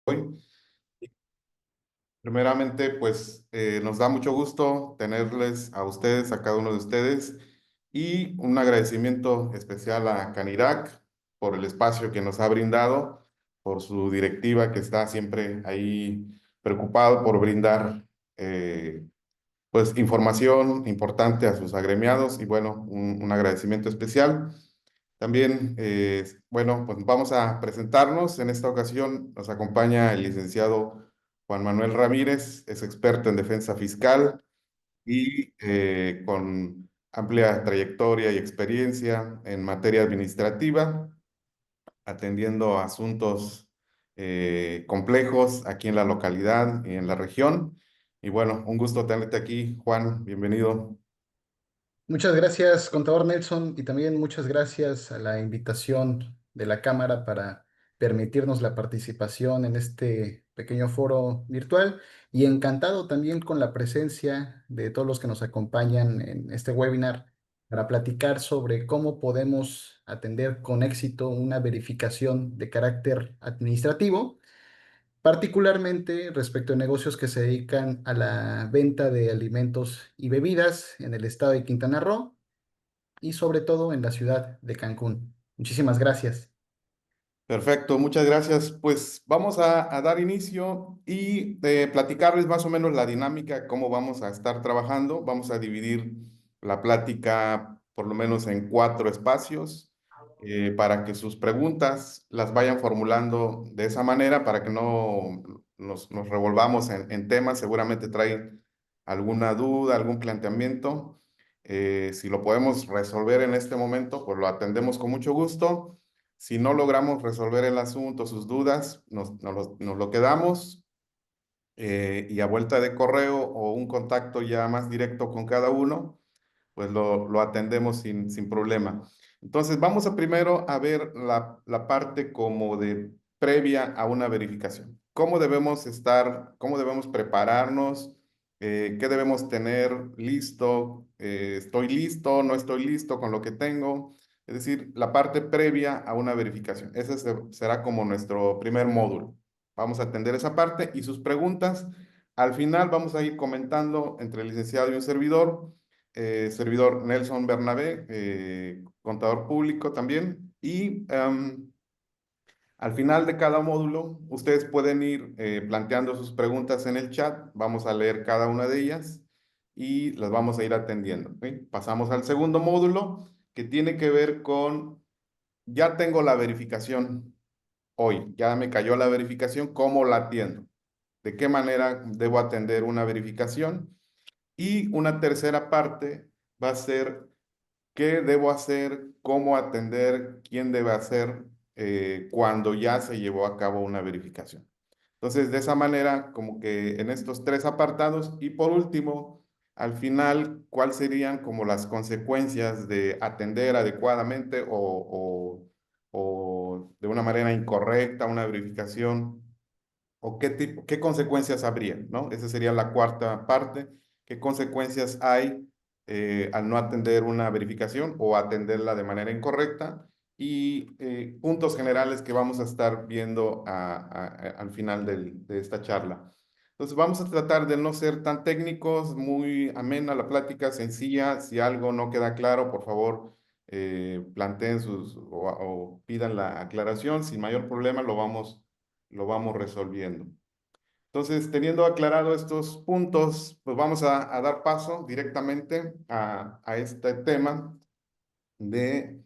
hoy. Primeramente, pues nos da mucho gusto tenerles a ustedes, a cada uno de ustedes, y un agradecimiento especial a Canirac por el espacio que nos ha brindado, por su directiva que está siempre ahí preocupado por brindar pues información importante a sus agremiados y bueno, un agradecimiento especial. También, bueno, pues vamos a presentarnos. En esta ocasión nos acompaña el licenciado Juan Manuel Ramírez, es experto en defensa fiscal y con amplia trayectoria y experiencia en materia administrativa, atendiendo asuntos complejos aquí en la localidad y en la región. Y bueno, un gusto tenerte aquí, Juan, bienvenido. Muchas gracias, contador Nelson, y también muchas gracias a la invitación de la Cámara para permitirnos la participación en este pequeño foro virtual y encantado también con la presencia de todos los que nos acompañan en este webinar para platicar sobre cómo podemos atender con éxito una verificación de carácter administrativo, particularmente respecto a negocios que se dedican a la venta de alimentos y bebidas en el estado de Quintana Roo y sobre todo en la ciudad de Cancún. Muchísimas gracias. Perfecto, muchas gracias. Pues vamos a dar inicio y platicarles más o menos la dinámica, cómo vamos a estar trabajando. Vamos a dividir la plática por lo menos en 4 espacios para que sus preguntas las vayan formulando de esa manera para que no nos revolvamos en temas. Seguramente traen alguna duda, algún planteamiento. Si lo podemos resolver en este momento, pues lo atendemos con mucho gusto. Si no logramos resolver el asunto, sus dudas, nos lo quedamos y a vuelta de correo o un contacto ya más directo con cada uno, pues lo atendemos sin problema. Entonces, vamos a primero a ver la parte como de previa a una verificación. ¿Cómo debemos estar, cómo debemos prepararnos? ¿Qué debemos tener listo? ¿Estoy listo? ¿No estoy listo con lo que tengo? Es decir, la parte previa a una verificación. Ese será como nuestro primer módulo. Vamos a atender esa parte y sus preguntas. Al final vamos a ir comentando entre el licenciado y un servidor Nelson Bernabé, contador público también. Y al final de cada módulo, ustedes pueden ir planteando sus preguntas en el chat. Vamos a leer cada una de ellas y las vamos a ir atendiendo. ¿Sí? Pasamos al segundo módulo que tiene que ver con, ya tengo la verificación hoy, ya me cayó la verificación, ¿cómo la atiendo? ¿De qué manera debo atender una verificación? Y una tercera parte va a ser qué debo hacer, cómo atender, quién debe hacer cuando ya se llevó a cabo una verificación. Entonces, de esa manera, como que en estos 3 apartados, y por último, al final, ¿cuáles serían como las consecuencias de atender adecuadamente o de una manera incorrecta una verificación? ¿O qué tipo, qué consecuencias habría, ¿no? Esa sería la cuarta parte. ¿Qué consecuencias hay al no atender una verificación o atenderla de manera incorrecta? Y puntos generales que vamos a estar viendo al final de esta charla. Entonces vamos a tratar de no ser tan técnicos, muy amena la plática, sencilla. Si algo no queda claro, por favor, planteen o pidan la aclaración. Sin mayor problema lo vamos resolviendo. Entonces, teniendo aclarado estos puntos, pues vamos a dar paso directamente a este tema de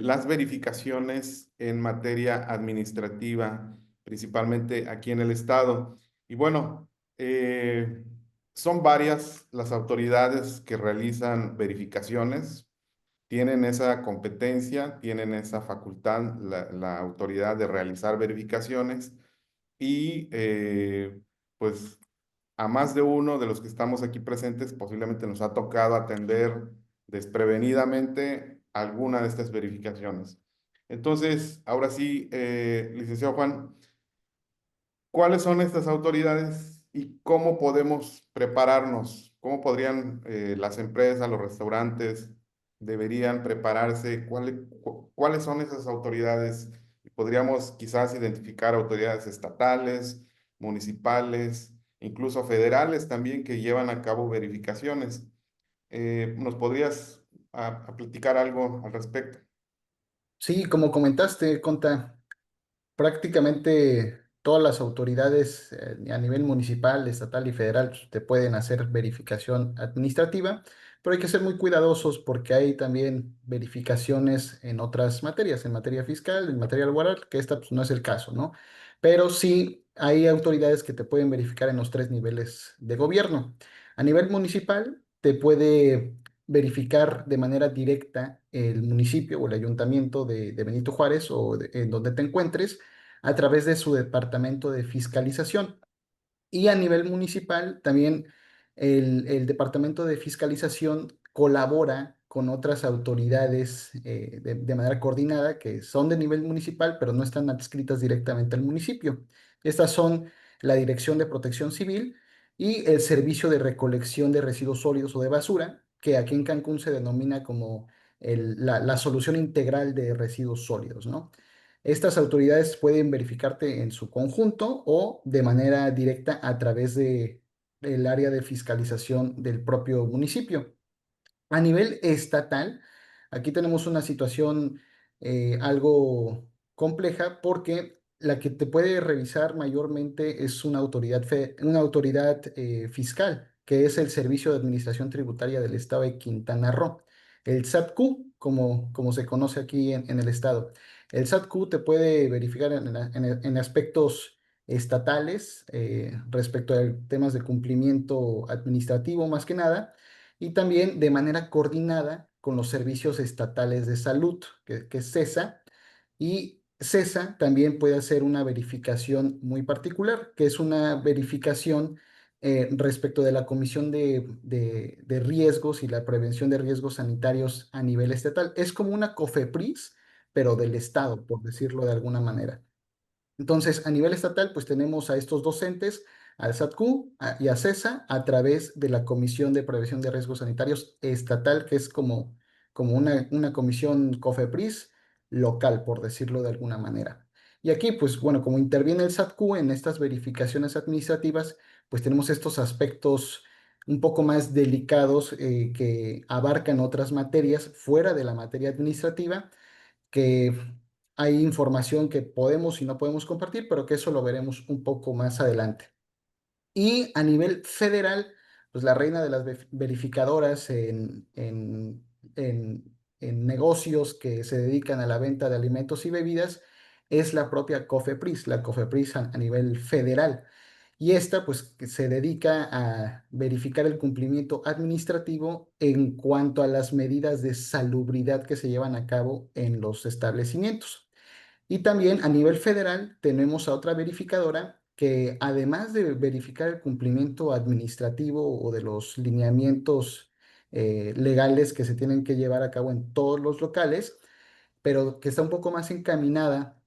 las verificaciones en materia administrativa, principalmente aquí en el estado. Y bueno, son varias las autoridades que realizan verificaciones, tienen esa competencia, tienen esa facultad, la autoridad de realizar verificaciones y pues a más de uno de los que estamos aquí presentes posiblemente nos ha tocado atender desprevenidamente alguna de estas verificaciones. Entonces, ahora sí, licenciado Juan, ¿cuáles son estas autoridades y cómo podemos prepararnos? ¿Cómo podrían las empresas, los restaurantes, deberían prepararse? ¿Cuáles son esas autoridades? podríamos quizás identificar autoridades estatales, municipales, incluso federales también que llevan a cabo verificaciones. ¿Nos podrías platicar algo al respecto? Sí, como comentaste, Conta, prácticamente todas las autoridades a nivel municipal, estatal y federal pues, te pueden hacer verificación administrativa, pero hay que ser muy cuidadosos porque hay también verificaciones en otras materias, en materia fiscal, en materia laboral, que esta pues, no es el caso, ¿no? Pero sí hay autoridades que te pueden verificar en los tres niveles de gobierno. A nivel municipal, te puede verificar de manera directa el municipio o el ayuntamiento de Benito Juárez o en donde te encuentres a través de su departamento de fiscalización. Y a nivel municipal, también el departamento de fiscalización colabora con otras autoridades de manera coordinada que son de nivel municipal, pero no están adscritas directamente al municipio. Estas son la Dirección de Protección Civil y el Servicio de Recolección de Residuos Sólidos o de Basura, que aquí en Cancún se denomina como la solución integral de residuos sólidos, ¿no? Estas autoridades pueden verificarte en su conjunto o de manera directa a través del área de fiscalización del propio municipio. A nivel estatal, aquí tenemos una situación algo compleja porque la que te puede revisar mayormente es una autoridad fiscal, que es el Servicio de Administración Tributaria del Estado de Quintana Roo, el SATQ, como se conoce aquí en el estado. El SATQ te puede verificar en aspectos estatales respecto a temas de cumplimiento administrativo más que nada y también de manera coordinada con los servicios estatales de salud, que es CESA, y CESA también puede hacer una verificación muy particular, que es una verificación respecto de la Comisión de Riesgos y la Prevención de Riesgos Sanitarios a nivel estatal. Es como una COFEPRIS, pero del Estado, por decirlo de alguna manera. Entonces, a nivel estatal, pues tenemos a estos docentes, al SATQ y a CESA, a través de la Comisión de Prevención de Riesgos Sanitarios Estatal, que es como una comisión COFEPRIS local, por decirlo de alguna manera. Y aquí, pues bueno, como interviene el SATQ en estas verificaciones administrativas, pues tenemos estos aspectos un poco más delicados que abarcan otras materias fuera de la materia administrativa que hay información que podemos y no podemos compartir, pero que eso lo veremos un poco más adelante. Y a nivel federal, pues la reina de las verificadoras en negocios que se dedican a la venta de alimentos y bebidas es la propia COFEPRIS, la COFEPRIS a nivel federal. Y esta, pues, que se dedica a verificar el cumplimiento administrativo en cuanto a las medidas de salubridad que se llevan a cabo en los establecimientos. Y también a nivel federal tenemos a otra verificadora que además de verificar el cumplimiento administrativo o de los lineamientos legales que se tienen que llevar a cabo en todos los locales, pero que está un poco más encaminada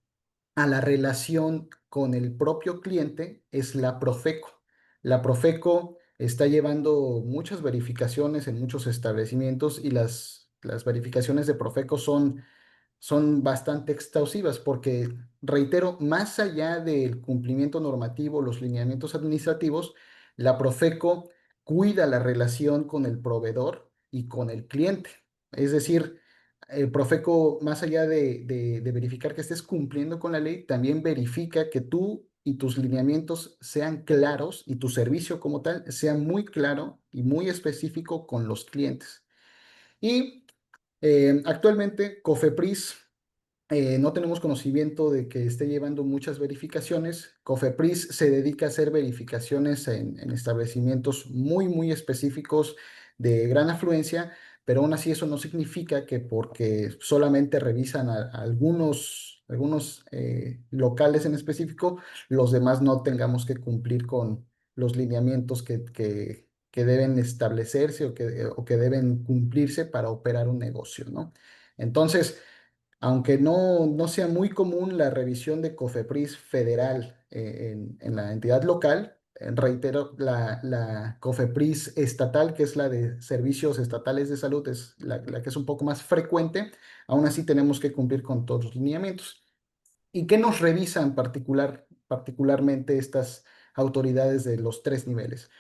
a la relación con el propio cliente, es la Profeco. La Profeco está llevando muchas verificaciones en muchos establecimientos y las verificaciones de Profeco son bastante exhaustivas porque, reitero, más allá del cumplimiento normativo, los lineamientos administrativos, la Profeco cuida la relación con el proveedor y con el cliente. Es decir, el Profeco, más allá de verificar que estés cumpliendo con la ley, también verifica que tú y tus lineamientos sean claros y tu servicio como tal sea muy claro y muy específico con los clientes. Y actualmente, COFEPRIS no tenemos conocimiento de que esté llevando muchas verificaciones. COFEPRIS se dedica a hacer verificaciones en establecimientos muy, muy específicos de gran afluencia, pero aún así eso no significa que porque solamente revisan a algunos locales en específico, los demás no tengamos que cumplir con los lineamientos que deben establecerse o que deben cumplirse para operar un negocio, ¿no? Entonces, aunque no sea muy común la revisión de COFEPRIS federal en la entidad local, reitero, la COFEPRIS estatal, que es la de servicios estatales de salud, es la que es un poco más frecuente, aún así tenemos que cumplir con todos los lineamientos. ¿Y qué nos revisan particularmente estas autoridades de los tres niveles?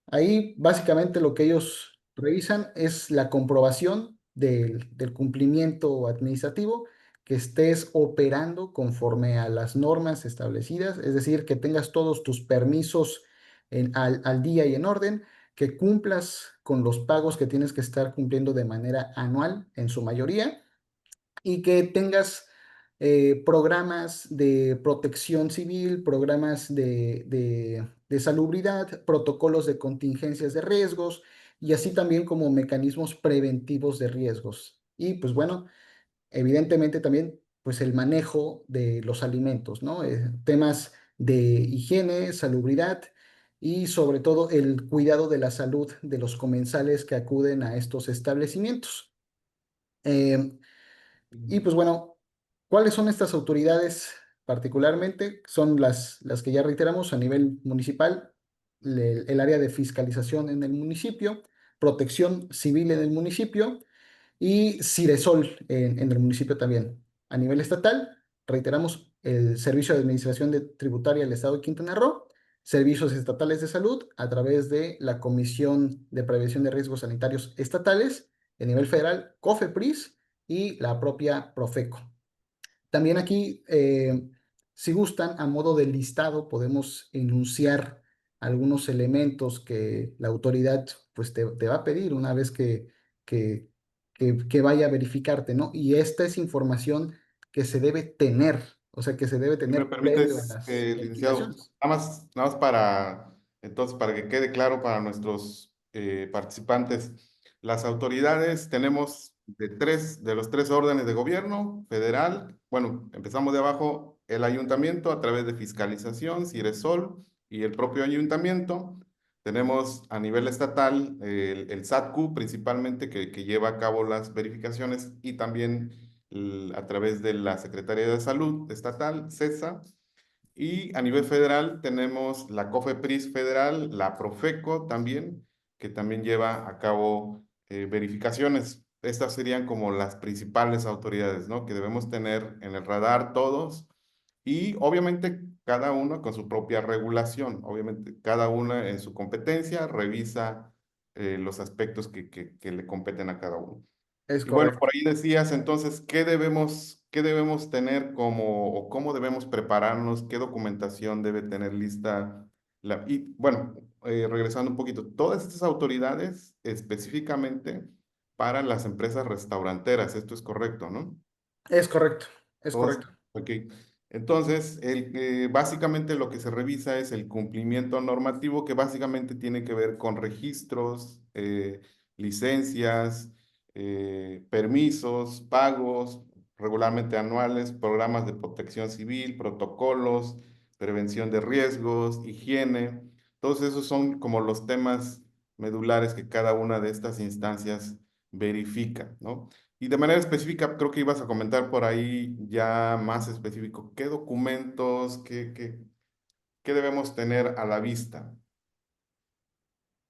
Ahí básicamente lo que ellos revisan es la comprobación del cumplimiento administrativo, que estés operando conforme a las normas establecidas, es decir, que tengas todos tus permisos al día y en orden, que cumplas con los pagos que tienes que estar cumpliendo de manera anual en su mayoría y que tengas programas de protección civil, programas de salubridad, protocolos de contingencias de riesgos y así también como mecanismos preventivos de riesgos. Y pues bueno, evidentemente también pues el manejo de los alimentos, ¿no? Temas de higiene, salubridad y sobre todo el cuidado de la salud de los comensales que acuden a estos establecimientos. Em, y pues bueno, ¿cuáles son estas autoridades particularmente? Son las que ya reiteramos a nivel municipal, el área de fiscalización en el municipio, protección civil en el municipio y Ciresol en el municipio también. A nivel estatal, reiteramos el Servicio de Administración Tributaria del Estado de Quintana Roo, servicios estatales de salud a través de la Comisión de Prevención de Riesgos Sanitarios Estatales, a nivel federal, COFEPRIS y la propia Profeco. También aquí, si gustan, a modo de listado, podemos enunciar algunos elementos que la autoridad pues, te va a pedir una vez que, que vaya a verificarte, ¿no? Y esta es información que se debe tener, o sea, que se debe Si me tener previo a permites, las licenciado, edificaciones. nada más para, entonces, para que quede claro para nuestros participantes, las autoridades tenemos de los tres órdenes de gobierno, federal, bueno, empezamos de abajo, el ayuntamiento a través de fiscalización, Ciresol y el propio ayuntamiento. Tenemos a nivel estatal el SATQ principalmente que lleva a cabo las verificaciones y también a través de la Secretaría de Salud Estatal, CESA, y a nivel federal tenemos la COFEPRIS federal, la Profeco también, que también lleva a cabo verificaciones. Estas serían como las principales autoridades, ¿no? Que debemos tener en el radar todos y obviamente cada uno con su propia regulación. Obviamente cada una en su competencia revisa los aspectos que le competen a cada uno. Es Y bueno, por correcto. ahí decías entonces, ¿qué debemos tener como, o cómo debemos prepararnos? ¿Qué documentación debe tener lista? Y bueno, regresando un poquito, todas estas autoridades específicamente para las empresas restauranteras, esto es correcto, ¿no? Es correcto, es Todos, correcto. ok. Entonces, básicamente lo que se revisa es el cumplimiento normativo, que básicamente tiene que ver con registros, licencias, permisos, pagos, regularmente anuales, programas de protección civil, protocolos, prevención de riesgos, higiene. Todos esos son como los temas medulares que cada una de estas instancias verifica, ¿no? Y de manera específica, creo que ibas a comentar por ahí ya más específico, ¿qué documentos, qué debemos tener a la vista?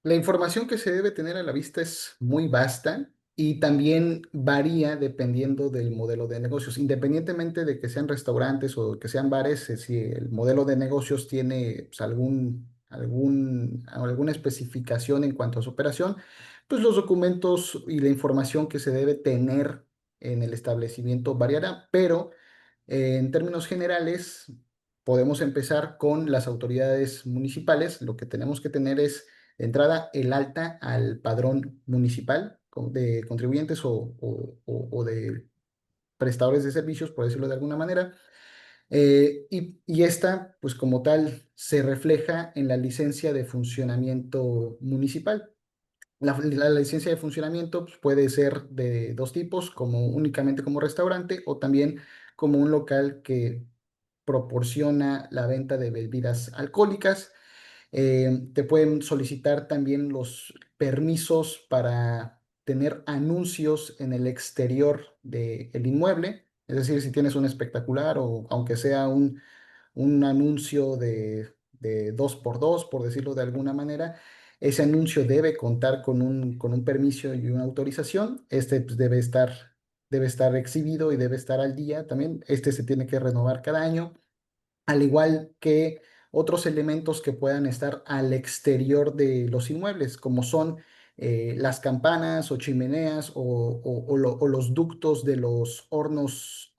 La información que se debe tener a la vista es muy vasta y también varía dependiendo del modelo de negocios. Independientemente de que sean restaurantes o que sean bares, si el modelo de negocios tiene pues, alguna especificación en cuanto a su operación, pues los documentos y la información que se debe tener en el establecimiento variará, pero en términos generales, podemos empezar con las autoridades municipales. Lo que tenemos que tener es, de entrada, el alta al padrón municipal de contribuyentes o de prestadores de servicios, por decirlo de alguna manera. Y esta, pues como tal, se refleja en la licencia de funcionamiento municipal. La licencia de funcionamiento pues, puede ser de dos tipos, como únicamente como restaurante o también como un local que proporciona la venta de bebidas alcohólicas. Te pueden solicitar también los permisos para tener anuncios en el exterior del inmueble, es decir, si tienes un espectacular o aunque sea un anuncio de dos por dos, por decirlo de alguna manera. Ese anuncio debe contar con un permiso y una autorización. Este pues, debe estar debe estar exhibido y debe estar al día también. Este se tiene que renovar cada año, al igual que otros elementos que puedan estar al exterior de los inmuebles, como son las campanas o chimeneas o los ductos de los hornos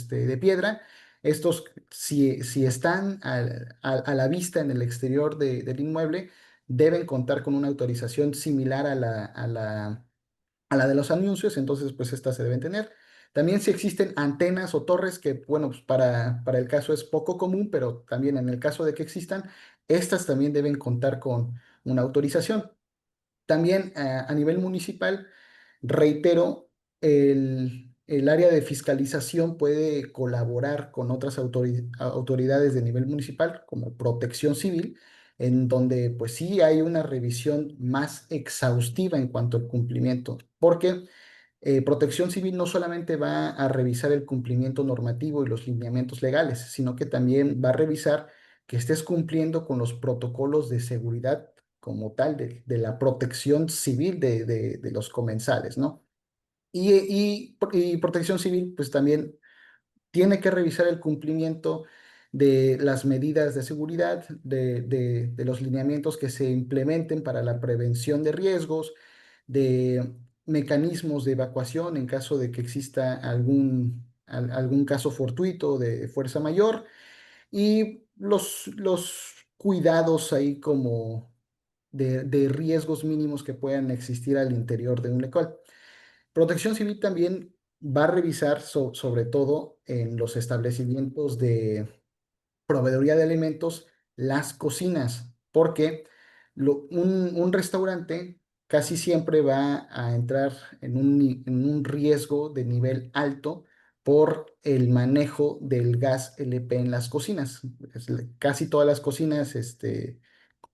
de piedra. Estos, si están a la vista en el exterior del inmueble, deben contar con una autorización similar a la de los anuncios, entonces pues estas se deben tener. También si existen antenas o torres, que bueno, pues para el caso es poco común, pero también en el caso de que existan, estas también deben contar con una autorización. También a nivel municipal, reitero, el área de fiscalización puede colaborar con otras autoridades de nivel municipal, como Protección Civil, en donde pues sí hay una revisión más exhaustiva en cuanto al cumplimiento, porque Protección Civil no solamente va a revisar el cumplimiento normativo y los lineamientos legales, sino que también va a revisar que estés cumpliendo con los protocolos de seguridad como tal de la protección civil de los comensales, ¿no? Y Protección Civil, pues también tiene que revisar el cumplimiento de las medidas de seguridad, de los lineamientos que se implementen para la prevención de riesgos, de mecanismos de evacuación en caso de que exista algún caso fortuito de fuerza mayor y los cuidados ahí como de riesgos mínimos que puedan existir al interior de un local. Protección Civil también va a revisar sobre todo en los establecimientos de proveeduría de alimentos, las cocinas, porque un restaurante casi siempre va a entrar en un riesgo de nivel alto por el manejo del gas LP en las cocinas. Casi todas las cocinas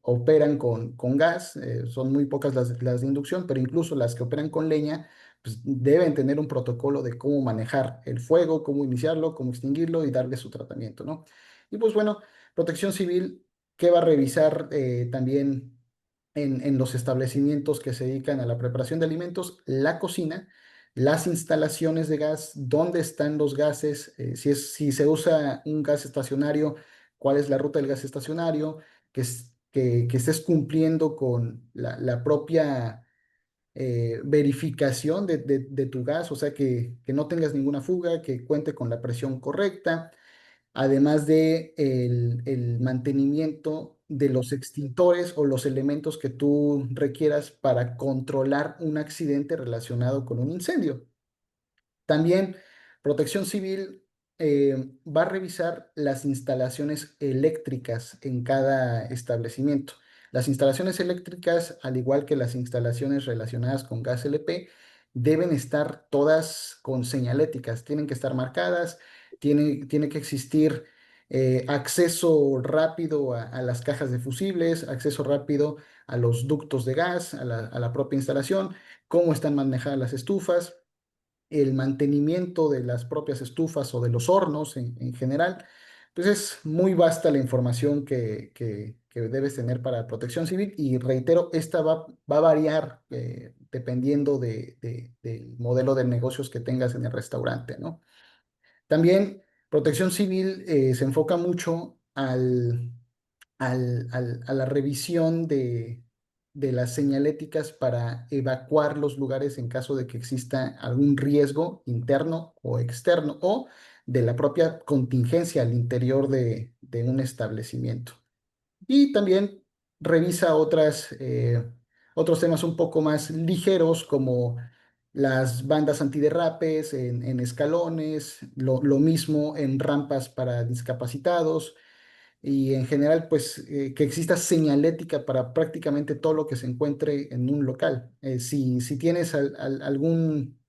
operan con gas, son muy pocas las de inducción, pero incluso las que operan con leña, pues deben tener un protocolo de cómo manejar el fuego, cómo iniciarlo, cómo extinguirlo y darle su tratamiento, ¿no? Y pues bueno, Protección Civil, ¿qué va a revisar también en los establecimientos que se dedican a la preparación de alimentos? La cocina, las instalaciones de gas, dónde están los gases, si se usa un gas estacionario, cuál es la ruta del gas estacionario, que estés cumpliendo con la propia verificación de tu gas, o sea, que no tengas ninguna fuga, que cuente con la presión correcta, además de el mantenimiento de los extintores o los elementos que tú requieras para controlar un accidente relacionado con un incendio. También Protección Civil va a revisar las instalaciones eléctricas en cada establecimiento. Las instalaciones eléctricas, al igual que las instalaciones relacionadas con gas LP, deben estar todas con señaléticas, tienen que estar marcadas, tiene que existir acceso rápido a las cajas de fusibles, acceso rápido a los ductos de gas, a la propia instalación, cómo están manejadas las estufas, el mantenimiento de las propias estufas o de los hornos en general. Pues es muy vasta la información que debes tener para Protección Civil y reitero, esta va a variar dependiendo del modelo de negocios que tengas en el restaurante, ¿no? También Protección Civil se enfoca mucho a la revisión de las señaléticas para evacuar los lugares en caso de que exista algún riesgo interno o externo o de la propia contingencia al interior de un establecimiento. Y también revisa otros temas un poco más ligeros como las bandas antiderrapes en escalones, lo mismo en rampas para discapacitados y en general, pues, que exista señalética para prácticamente todo lo que se encuentre en un local. Si tienes algún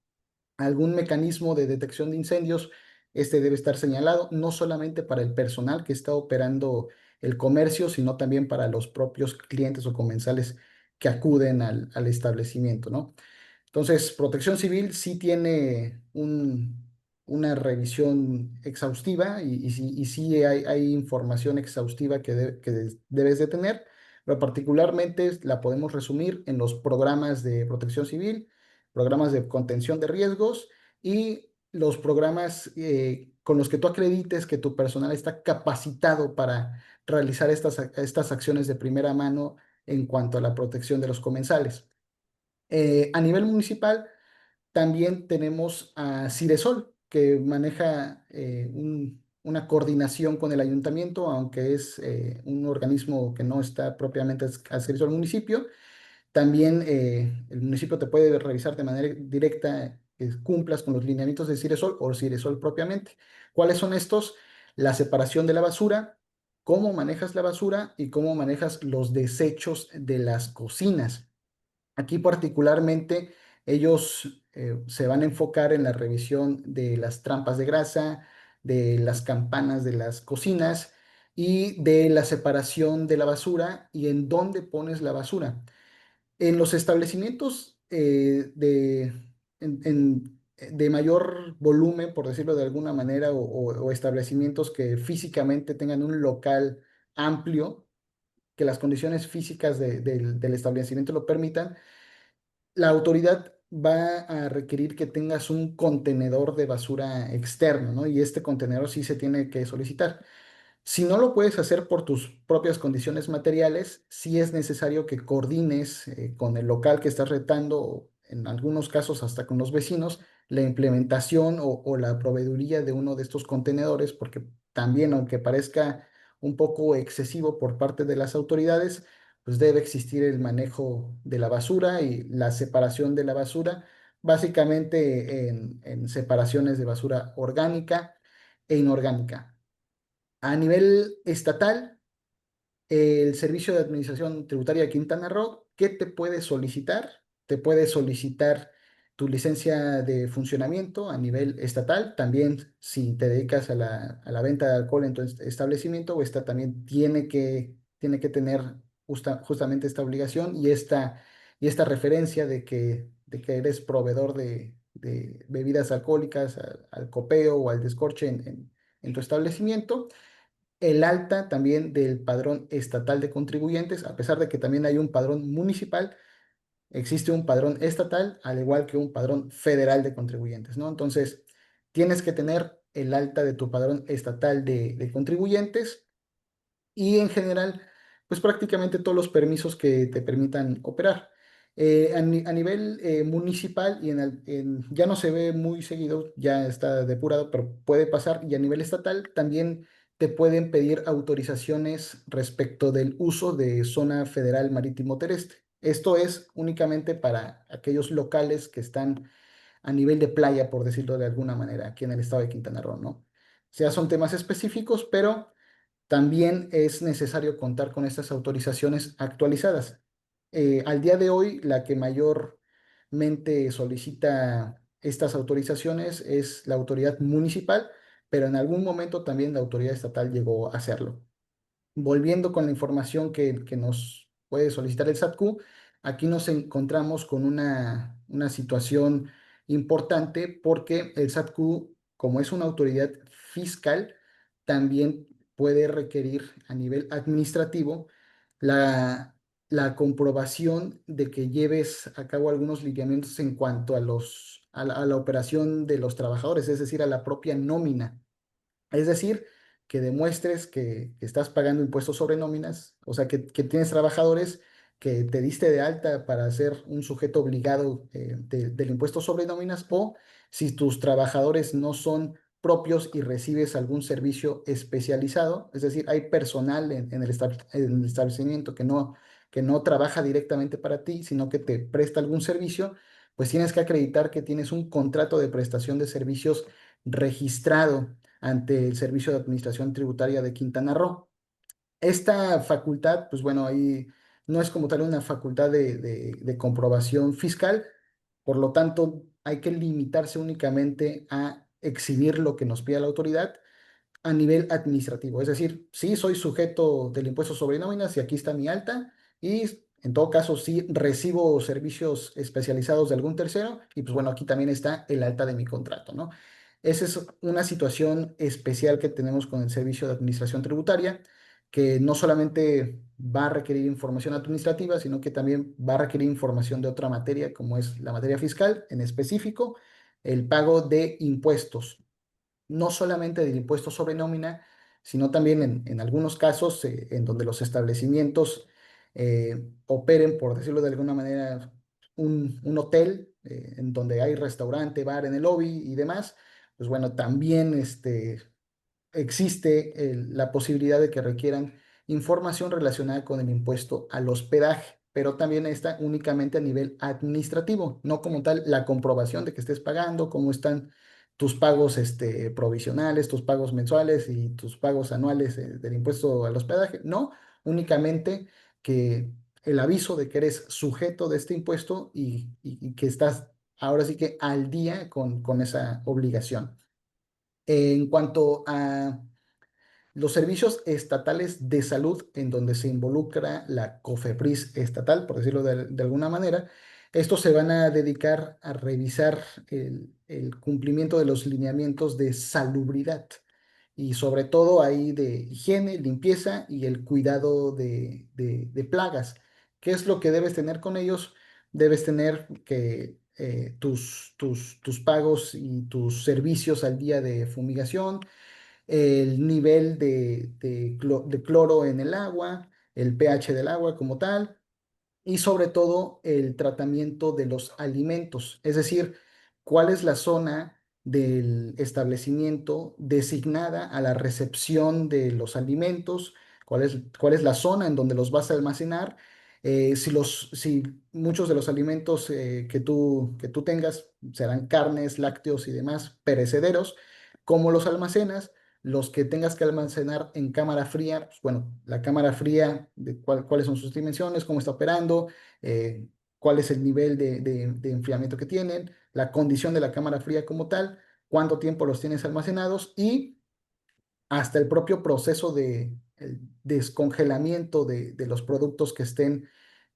mecanismo de detección de incendios, este debe estar señalado no solamente para el personal que está operando el comercio, sino también para los propios clientes o comensales que acuden al establecimiento, ¿no? Entonces, Protección Civil sí tiene una revisión exhaustiva y sí hay información exhaustiva que debes de tener, pero particularmente la podemos resumir en los programas de Protección Civil, programas de contención de riesgos y los programas con los que tú acredites que tu personal está capacitado para realizar estas acciones de primera mano en cuanto a la protección de los comensales. A nivel municipal, también tenemos a Ciresol, que maneja una coordinación con el ayuntamiento, aunque es un organismo que no está propiamente adscrito al municipio. También el municipio te puede revisar de manera directa que cumplas con los lineamientos de Ciresol o Ciresol propiamente. ¿Cuáles son estos? La separación de la basura, cómo manejas la basura y cómo manejas los desechos de las cocinas. Aquí particularmente ellos se van a enfocar en la revisión de las trampas de grasa, de las campanas de las cocinas y de la separación de la basura y en dónde pones la basura. En los establecimientos de mayor volumen, por decirlo de alguna manera, o establecimientos que físicamente tengan un local amplio, que las condiciones físicas del establecimiento lo permitan, la autoridad va a requerir que tengas un contenedor de basura externo, ¿no? Y este contenedor sí se tiene que solicitar. Si no lo puedes hacer por tus propias condiciones materiales, sí es necesario que coordines con el local que estás retando, o en algunos casos hasta con los vecinos, la implementación o la proveeduría de uno de estos contenedores, porque también, aunque parezca un poco excesivo por parte de las autoridades, pues debe existir el manejo de la basura y la separación de la basura, básicamente en separaciones de basura orgánica e inorgánica. A nivel estatal, el Servicio de Administración Tributaria de Quintana Roo, ¿qué te puede solicitar? Te puede solicitar tu licencia de funcionamiento a nivel estatal. También si te dedicas a la venta de alcohol en tu establecimiento, o esta también tiene que tener justamente esta obligación y esta referencia de que eres proveedor de bebidas alcohólicas al copeo o al descorche en tu establecimiento. El alta también del padrón estatal de contribuyentes, a pesar de que también hay un padrón municipal, existe un padrón estatal, al igual que un padrón federal de contribuyentes, ¿no? Entonces, tienes que tener el alta de tu padrón estatal de contribuyentes y en general, pues prácticamente todos los permisos que te permitan operar. A nivel municipal y ya no se ve muy seguido, ya está depurado, pero puede pasar. Y a nivel estatal también te pueden pedir autorizaciones respecto del uso de zona federal marítimo terrestre. Esto es únicamente para aquellos locales que están a nivel de playa, por decirlo de alguna manera, aquí en el estado de Quintana Roo, ¿no? O sea, son temas específicos, pero también es necesario contar con estas autorizaciones actualizadas. Al día de hoy, la que mayormente solicita estas autorizaciones es la autoridad municipal, pero en algún momento también la autoridad estatal llegó a hacerlo. Volviendo con la información que nos puede solicitar el SATQ, aquí nos encontramos con una situación importante porque el SATQ, como es una autoridad fiscal, también puede requerir a nivel administrativo la, la comprobación de que lleves a cabo algunos lineamientos en cuanto a la operación de los trabajadores, es decir, a la propia nómina. Es decir, que demuestres que estás pagando impuestos sobre nóminas, o sea, que tienes trabajadores, que te diste de alta para ser un sujeto obligado del impuesto sobre nóminas, o si tus trabajadores no son propios y recibes algún servicio especializado, es decir, hay personal en el establecimiento que no trabaja directamente para ti, sino que te presta algún servicio, pues tienes que acreditar que tienes un contrato de prestación de servicios registrado ante el Servicio de Administración Tributaria de Quintana Roo. Esta facultad, pues bueno, ahí no es como tal una facultad de comprobación fiscal, por lo tanto, hay que limitarse únicamente a exhibir lo que nos pide la autoridad a nivel administrativo. Es decir, sí soy sujeto del impuesto sobre nóminas y aquí está mi alta y en todo caso sí recibo servicios especializados de algún tercero y pues bueno, aquí también está el alta de mi contrato, ¿no? Esa es una situación especial que tenemos con el Servicio de Administración Tributaria, que no solamente va a requerir información administrativa, sino que también va a requerir información de otra materia, como es la materia fiscal en específico. el pago de impuestos, no solamente del impuesto sobre nómina, sino también en algunos casos en donde los establecimientos operen, por decirlo de alguna manera, un hotel en donde hay restaurante, bar en el lobby y demás, pues bueno, también existe la posibilidad de que requieran información relacionada con el impuesto al hospedaje, pero también está únicamente a nivel administrativo, no como tal la comprobación de que estés pagando, cómo están tus pagos provisionales, tus pagos mensuales y tus pagos anuales del impuesto al hospedaje, no, únicamente que el aviso de que eres sujeto de este impuesto y que estás ahora sí que al día con esa obligación. En cuanto a los servicios estatales de salud, en donde se involucra la COFEPRIS estatal, por decirlo de alguna manera, estos se van a dedicar a revisar el cumplimiento de los lineamientos de salubridad y sobre todo ahí de higiene, limpieza y el cuidado de plagas. ¿Qué es lo que debes tener con ellos? Debes tener que tus pagos y tus servicios al día de fumigación, el nivel de cloro en el agua, el pH del agua como tal, y sobre todo el tratamiento de los alimentos, es decir, cuál es la zona del establecimiento designada a la recepción de los alimentos, cuál es la zona en donde los vas a almacenar, si muchos de los alimentos que tú tengas serán carnes, lácteos y demás perecederos, cómo los almacenas. Los que tengas que almacenar en cámara fría, pues bueno, la cámara fría, cuáles son sus dimensiones, cómo está operando, eh, cuál es el nivel de enfriamiento que tienen, la condición de la cámara fría como tal, cuánto tiempo los tienes almacenados y hasta el propio proceso de el descongelamiento de los productos que estén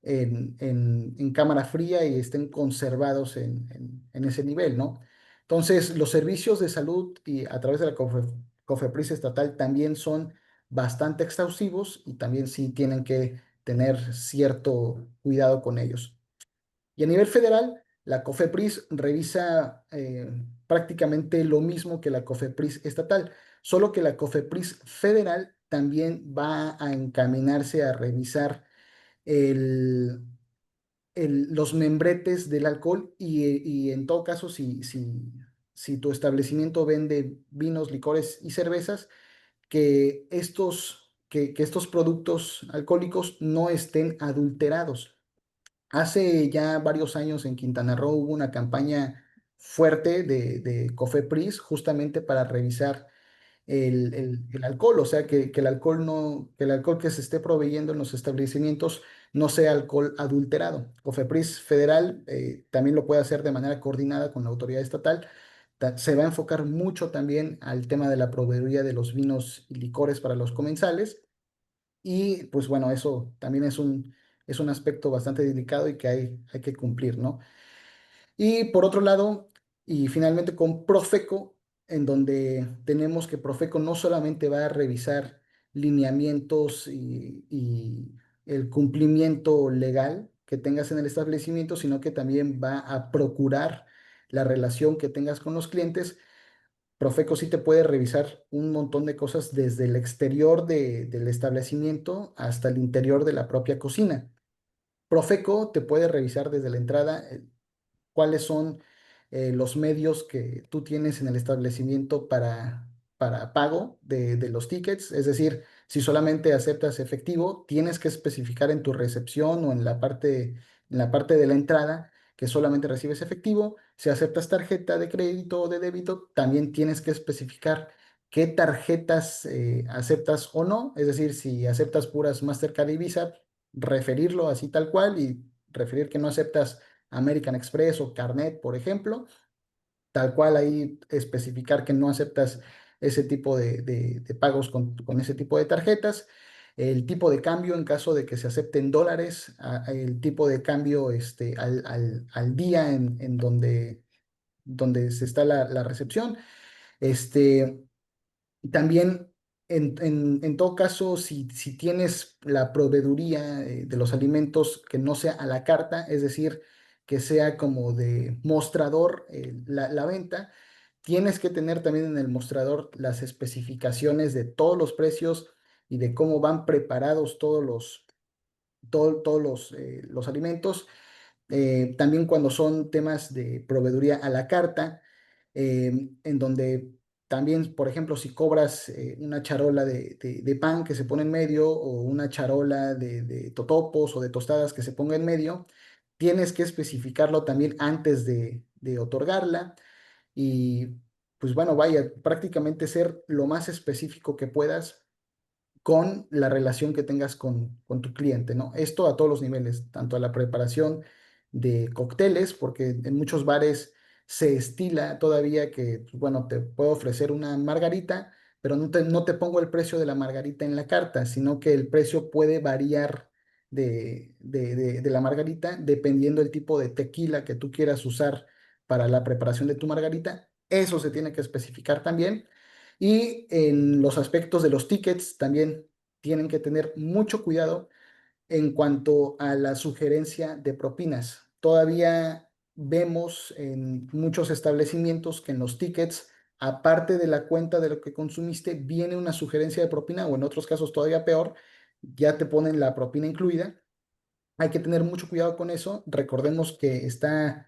en cámara fría y estén conservados en ese nivel, ¿no? Entonces, los servicios de salud y a través de la COFEPRIS estatal también son bastante exhaustivos y también sí tienen que tener cierto cuidado con ellos. Y a nivel federal, la COFEPRIS revisa prácticamente lo mismo que la COFEPRIS estatal, solo que la COFEPRIS federal también va a encaminarse a revisar el, los membretes del alcohol y en todo caso, si tu establecimiento vende vinos, licores y cervezas, que estos productos alcohólicos no estén adulterados. Hace ya varios años en Quintana Roo hubo una campaña fuerte de COFEPRIS justamente para revisar el alcohol, o sea, que el alcohol no, que el alcohol que se esté proveyendo en los establecimientos no sea alcohol adulterado. COFEPRIS federal también lo puede hacer de manera coordinada con la autoridad estatal. Se va a enfocar mucho también al tema de la proveeduría de los vinos y licores para los comensales y pues bueno, eso también es un aspecto bastante delicado y que hay que cumplir, ¿no? Y por otro lado, y finalmente con Profeco, en donde tenemos que Profeco no solamente va a revisar lineamientos y el cumplimiento legal que tengas en el establecimiento, sino que también va a procurar la relación que tengas con los clientes. Profeco sí te puede revisar un montón de cosas desde el exterior del establecimiento hasta el interior de la propia cocina. Profeco te puede revisar desde la entrada cuáles son los medios que tú tienes en el establecimiento para pago de los tickets. Es decir, si solamente aceptas efectivo, tienes que especificar en tu recepción o en la parte de la entrada que solamente recibes efectivo. Si aceptas tarjeta de crédito o de débito, también tienes que especificar qué tarjetas aceptas o no. Es decir, si aceptas puras Mastercard y Visa, referirlo así tal cual y referir que no aceptas American Express o Carnet, por ejemplo, tal cual ahí especificar que no aceptas ese tipo de pagos con ese tipo de tarjetas, el tipo de cambio en caso de que se acepten dólares, el tipo de cambio al día en donde se está la recepción. Este, también, en todo caso, si tienes la proveeduría de los alimentos que no sea a la carta, es decir, que sea como de mostrador la venta. Tienes que tener también en el mostrador las especificaciones de todos los precios y de cómo van preparados todos los alimentos. También cuando son temas de proveeduría a la carta, en donde también, por ejemplo, si cobras una charola de pan que se pone en medio o una charola de totopos o de tostadas que se ponga en medio, tienes que especificarlo también antes de otorgarla y pues bueno, vaya, prácticamente ser lo más específico que puedas con la relación que tengas con tu cliente, ¿no? Esto a todos los niveles, tanto a la preparación de cócteles, porque en muchos bares se estila todavía que, pues, bueno, te puedo ofrecer una margarita, pero no te pongo el precio de la margarita en la carta, sino que el precio puede variar de la margarita dependiendo del tipo de tequila que tú quieras usar para la preparación de tu margarita. Eso se tiene que especificar también. Y en los aspectos de los tickets también tienen que tener mucho cuidado en cuanto a la sugerencia de propinas. Todavía vemos en muchos establecimientos que en los tickets, aparte de la cuenta de lo que consumiste, viene una sugerencia de propina o en otros casos todavía peor, ya te ponen la propina incluida. Hay que tener mucho cuidado con eso. Recordemos que está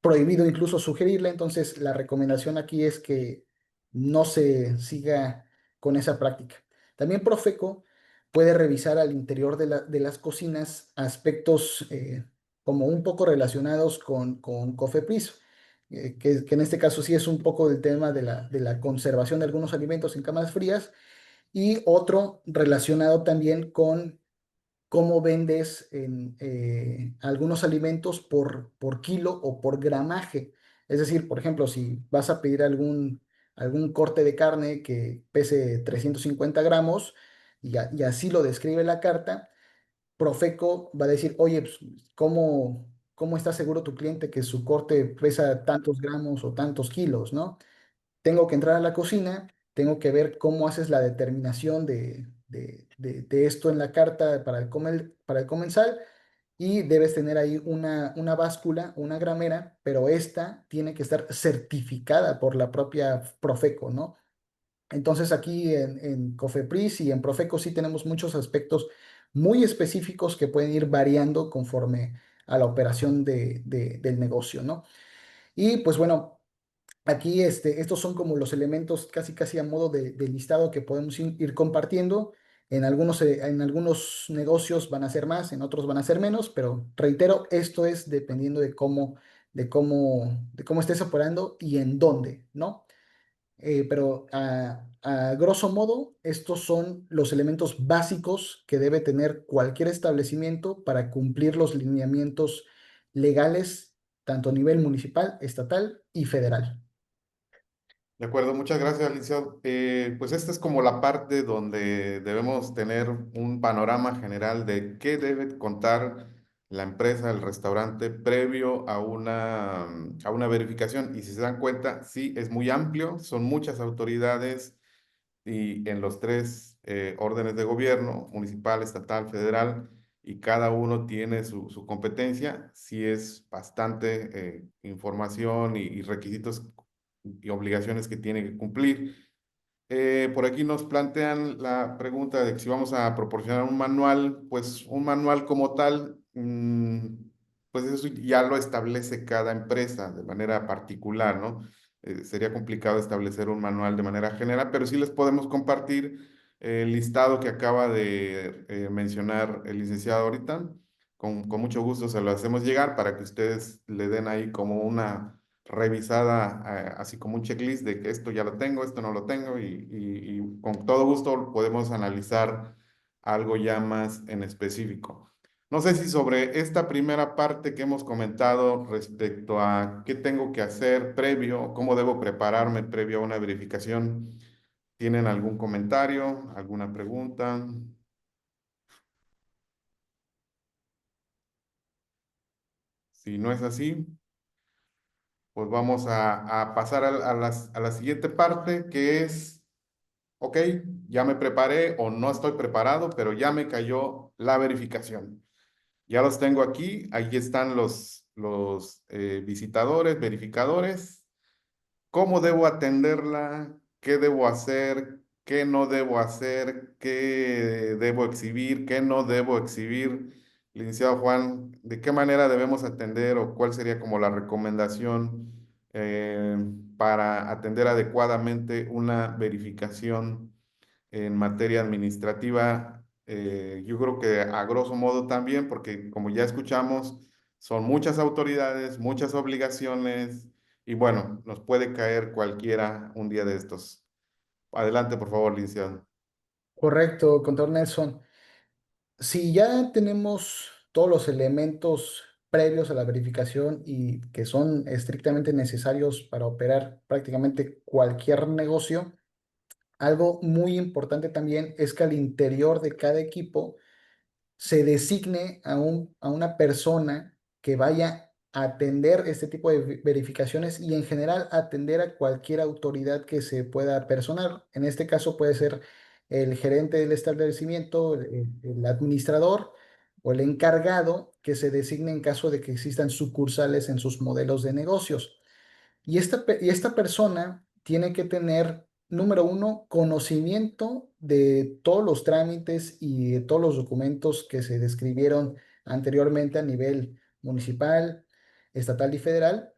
prohibido incluso sugerirla, entonces la recomendación aquí es que no se siga con esa práctica. También Profeco puede revisar al interior de las cocinas aspectos como un poco relacionados con Cofepris, que en este caso sí es un poco del tema de la conservación de algunos alimentos en cámaras frías y otro relacionado también con cómo vendes algunos alimentos por kilo o por gramaje. Es decir, por ejemplo, si vas a pedir algún corte de carne que pese 350 gramos y así lo describe la carta, Profeco va a decir, oye, pues, ¿cómo está seguro tu cliente que su corte pesa tantos gramos o tantos kilos, ¿no? Tengo que entrar a la cocina, tengo que ver cómo haces la determinación de esto en la carta para el comensal y debes tener ahí una báscula, una gramera, pero esta tiene que estar certificada por la propia Profeco, ¿no? Entonces aquí en Cofepris y en Profeco sí tenemos muchos aspectos muy específicos que pueden ir variando conforme a la operación del negocio, ¿no? Y pues bueno, aquí estos son como los elementos casi casi a modo de listado que podemos ir compartiendo. En algunos negocios van a ser más, en otros van a ser menos, pero reitero, esto es dependiendo de cómo estés operando y en dónde, ¿no? Pero a grosso modo, estos son los elementos básicos que debe tener cualquier establecimiento para cumplir los lineamientos legales, tanto a nivel municipal, estatal y federal. De acuerdo, muchas gracias, licenciado. Pues esta es como la parte donde debemos tener un panorama general de qué debe contar la empresa, el restaurante, previo a una verificación. Y si se dan cuenta, sí, es muy amplio, son muchas autoridades y en los tres órdenes de gobierno, municipal, estatal, federal, y cada uno tiene su competencia, sí es bastante información y requisitos y obligaciones que tiene que cumplir. Por aquí nos plantean la pregunta de que si vamos a proporcionar un manual, pues un manual como tal, pues eso ya lo establece cada empresa de manera particular, ¿no? Sería complicado establecer un manual de manera general, pero sí les podemos compartir el listado que acaba de mencionar el licenciado ahorita. Con mucho gusto se lo hacemos llegar para que ustedes le den ahí como una revisada, así como un checklist de que esto ya lo tengo, esto no lo tengo, y con todo gusto podemos analizar algo ya más en específico. No sé si sobre esta primera parte que hemos comentado respecto a qué tengo que hacer previo, cómo debo prepararme previo a una verificación, ¿tienen algún comentario, alguna pregunta? Si no es así, pues vamos a pasar a la siguiente parte, que es ok, ya me preparé o no estoy preparado, pero ya me cayó la verificación. Ya los tengo aquí, ahí están los visitadores, verificadores. ¿Cómo debo atenderla? ¿Qué debo hacer? ¿Qué no debo hacer? ¿Qué debo exhibir? ¿Qué no debo exhibir? Licenciado Juan, ¿de qué manera debemos atender o cuál sería como la recomendación eh, para atender adecuadamente una verificación en materia administrativa? Yo creo que a grosso modo también, porque como ya escuchamos, son muchas autoridades, muchas obligaciones y bueno, nos puede caer cualquiera un día de estos. Adelante, por favor, licenciado. Correcto, contador Nelson. Si ya tenemos todos los elementos previos a la verificación y que son estrictamente necesarios para operar prácticamente cualquier negocio, algo muy importante también es que al interior de cada equipo se designe a una persona que vaya a atender este tipo de verificaciones y en general atender a cualquier autoridad que se pueda personar. En este caso puede ser el gerente del establecimiento, el administrador o el encargado que se designe en caso de que existan sucursales en sus modelos de negocios. Y esta persona tiene que tener, número uno, conocimiento de todos los trámites y de todos los documentos que se describieron anteriormente a nivel municipal, estatal y federal.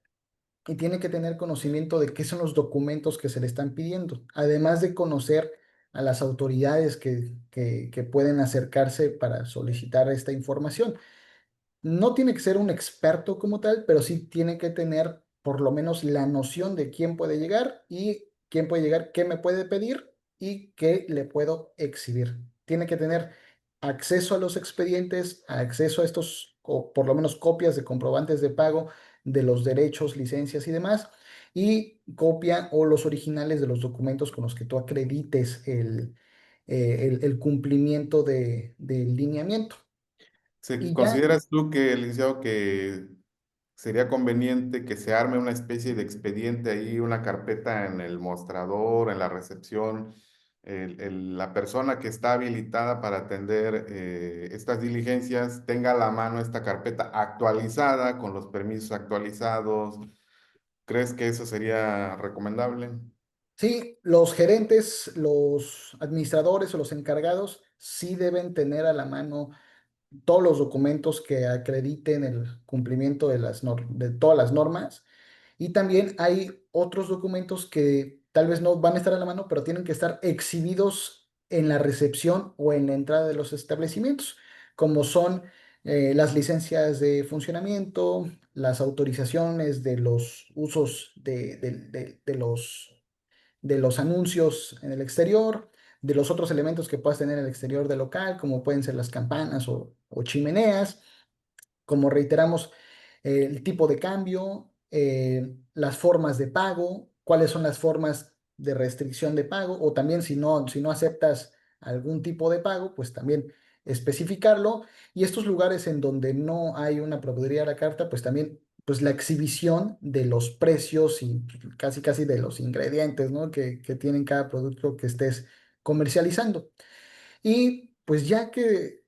Y tiene que tener conocimiento de qué son los documentos que se le están pidiendo, además de conocer a las autoridades que pueden acercarse para solicitar esta información. No tiene que ser un experto como tal, pero sí tiene que tener por lo menos la noción de quién puede llegar y quién puede llegar, qué me puede pedir y qué le puedo exhibir. Tiene que tener acceso a los expedientes, acceso a estos, o por lo menos copias de comprobantes de pago de los derechos, licencias y demás, y copia o los originales de los documentos con los que tú acredites el cumplimiento del lineamiento. Y ya. ¿Consideras tú que, licenciado, que sería conveniente que se arme una especie de expediente ahí, una carpeta en el mostrador, en la recepción, la persona que está habilitada para atender estas diligencias tenga a la mano esta carpeta actualizada, con los permisos actualizados? ¿Crees que eso sería recomendable? Sí, los gerentes, los administradores o los encargados sí deben tener a la mano todos los documentos que acrediten el cumplimiento de de todas las normas. Y también hay otros documentos que tal vez no van a estar a la mano, pero tienen que estar exhibidos en la recepción o en la entrada de los establecimientos, como son las licencias de funcionamiento, las autorizaciones de los usos de los anuncios en el exterior, de los otros elementos que puedas tener en el exterior del local, como pueden ser las campanas o chimeneas, como reiteramos, el tipo de cambio, las formas de pago, cuáles son las formas de restricción de pago, o también si no aceptas algún tipo de pago, pues también especificarlo. Y estos lugares en donde no hay una proveeduría a la carta, pues también pues la exhibición de los precios y casi casi de los ingredientes, ¿no? Que tienen cada producto que estés comercializando. Y pues ya que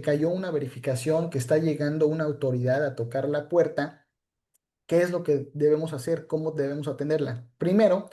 cayó una verificación, que está llegando una autoridad a tocar la puerta, ¿qué es lo que debemos hacer? ¿Cómo debemos atenderla? Primero,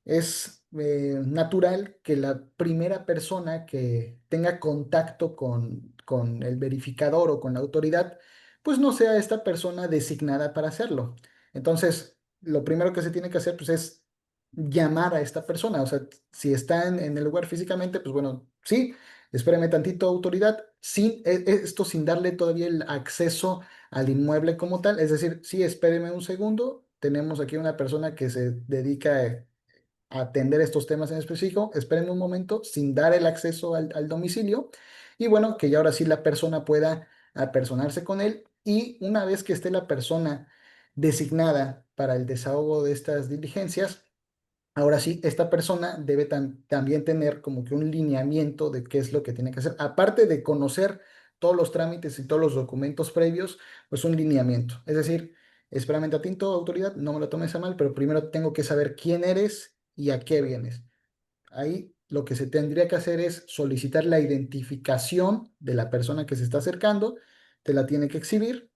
es natural que la primera persona que tenga contacto con el verificador o con la autoridad, pues no sea esta persona designada para hacerlo. Entonces, lo primero que se tiene que hacer, pues es llamar a esta persona. O sea, si está en el lugar físicamente, pues bueno, sí, espéreme tantito, autoridad, esto sin darle todavía el acceso al inmueble como tal. Es decir, sí, espéreme un segundo. Tenemos aquí una persona que se dedica atender estos temas en específico, esperen un momento sin dar el acceso al domicilio y bueno, que ya ahora sí la persona pueda apersonarse con él y una vez que esté la persona designada para el desahogo de estas diligencias, ahora sí, esta persona debe también tener como que un lineamiento de qué es lo que tiene que hacer, aparte de conocer todos los trámites y todos los documentos previos, pues un lineamiento. Es decir, espérame tantito, autoridad, no me lo tomes a mal, pero primero tengo que saber quién eres y a qué vienes. Ahí lo que se tendría que hacer es solicitar la identificación de la persona que se está acercando, te la tiene que exhibir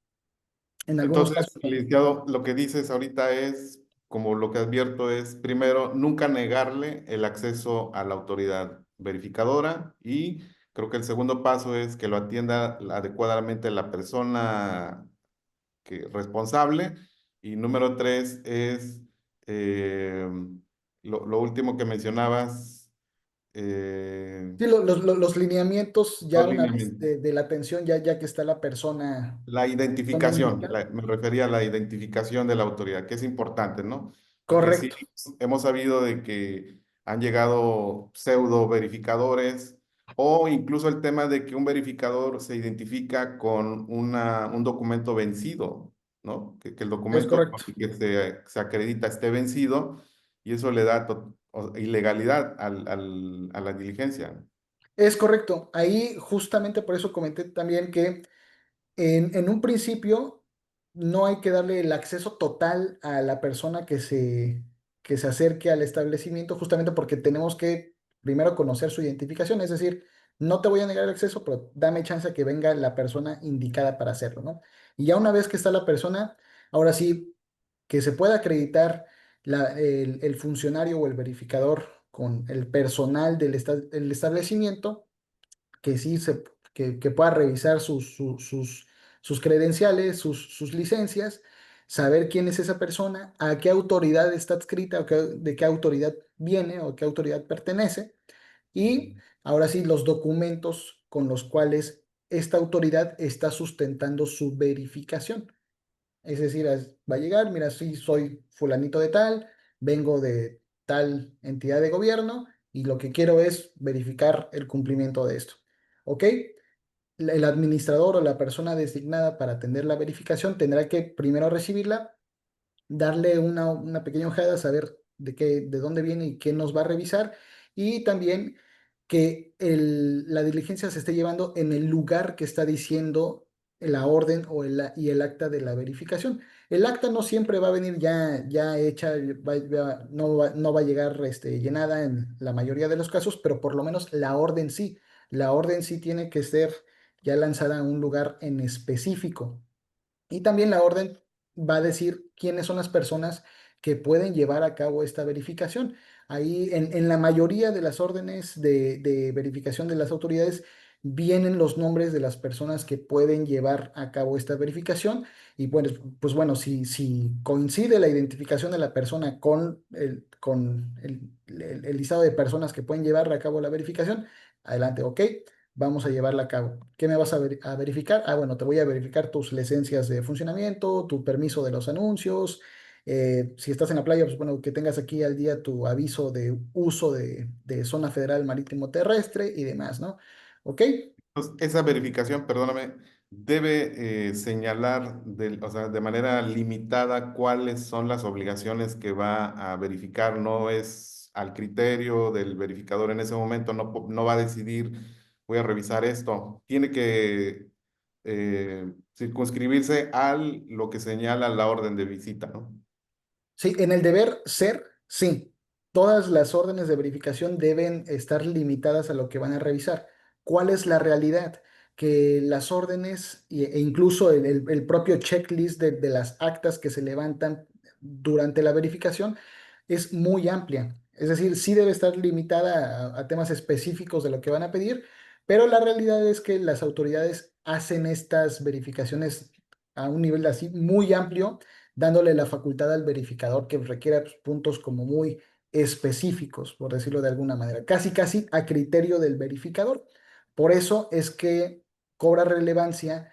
En algunos Entonces, casos, licenciado, lo que dices ahorita es, como lo que advierto es, primero, nunca negarle el acceso a la autoridad verificadora y creo que el segundo paso es que lo atienda adecuadamente la persona responsable y número tres es eh, lo último que mencionabas, eh, sí, los lineamientos los ya una vez lineamientos. de la atención, ya que está la La persona identificación, indicada. me refería a la identificación de la autoridad, que es importante, ¿no? Porque sí, Correcto, hemos sabido de que han llegado pseudo verificadores o incluso el tema de que un verificador se identifica con un documento vencido, ¿no? Que el es documento con correcto. el que se acredita esté vencido y eso le da ilegalidad a la diligencia. Es correcto. Ahí justamente por eso comenté también que en un principio no hay que darle el acceso total a la persona que se acerque al establecimiento, justamente porque tenemos que primero conocer su identificación, es decir, no te voy a negar el acceso, pero dame chance a que venga la persona indicada para hacerlo, ¿no? Y ya una vez que está la persona, ahora sí, que se pueda acreditar el funcionario o el verificador con el personal del establecimiento que sí que pueda revisar sus credenciales, sus licencias, saber quién es esa persona, a qué autoridad está adscrita, de qué autoridad viene o qué autoridad pertenece, y ahora sí los documentos con los cuales esta autoridad está sustentando su verificación. Es decir, va a llegar, mira, sí, soy fulanito de tal, vengo de tal entidad de gobierno y lo que quiero es verificar el cumplimiento de esto. ¿Ok? El administrador o la persona designada para atender la verificación tendrá que primero recibirla, darle una pequeña hojada, saber de dónde viene y qué nos va a revisar, y también que la diligencia se esté llevando en el lugar que está diciendo la orden y el acta de la verificación. El acta no siempre va a venir ya hecha, no va a llegar llenada en la mayoría de los casos, pero por lo menos la orden sí. La orden sí tiene que ser ya lanzada a un lugar en específico. Y también la orden va a decir quiénes son las personas que pueden llevar a cabo esta verificación. Ahí en la mayoría de las órdenes de verificación de las autoridades vienen los nombres de las personas que pueden llevar a cabo esta verificación. Y bueno, pues bueno, si coincide la identificación de la persona con el listado de personas que pueden llevar a cabo la verificación, adelante, ok, vamos a llevarla a cabo. ¿Qué me vas a verificar? Ah, bueno, te voy a verificar tus licencias de funcionamiento, tu permiso de los anuncios. Si estás en la playa, pues bueno, que tengas aquí al día tu aviso de uso de zona federal marítimo terrestre y demás, ¿no? ¿Ok? Entonces, esa verificación, perdóname, debe señalar o sea, de manera limitada cuáles son las obligaciones que va a verificar. No es al criterio del verificador en ese momento, no va a decidir, voy a revisar esto. Tiene que circunscribirse a lo que señala la orden de visita, ¿no? Sí, en el deber ser, sí. Todas las órdenes de verificación deben estar limitadas a lo que van a revisar. ¿Cuál es la realidad? Que las órdenes e incluso el propio checklist de las actas que se levantan durante la verificación es muy amplia. Es decir, sí debe estar limitada a temas específicos de lo que van a pedir, pero la realidad es que las autoridades hacen estas verificaciones a un nivel así muy amplio, dándole la facultad al verificador que requiera pues, puntos como muy específicos, por decirlo de alguna manera, casi casi a criterio del verificador. Por eso es que cobra relevancia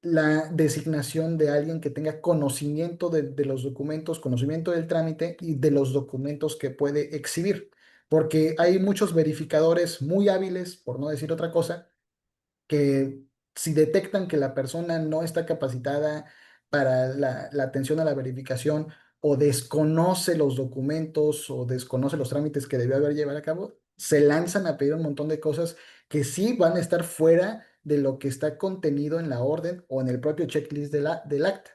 la designación de alguien que tenga conocimiento de los documentos, conocimiento del trámite y de los documentos que puede exhibir, porque hay muchos verificadores muy hábiles, por no decir otra cosa, que si detectan que la persona no está capacitada para la atención a la verificación o desconoce los documentos o desconoce los trámites que debió haber llevado a cabo, se lanzan a pedir un montón de cosas que sí van a estar fuera de lo que está contenido en la orden o en el propio checklist del acta.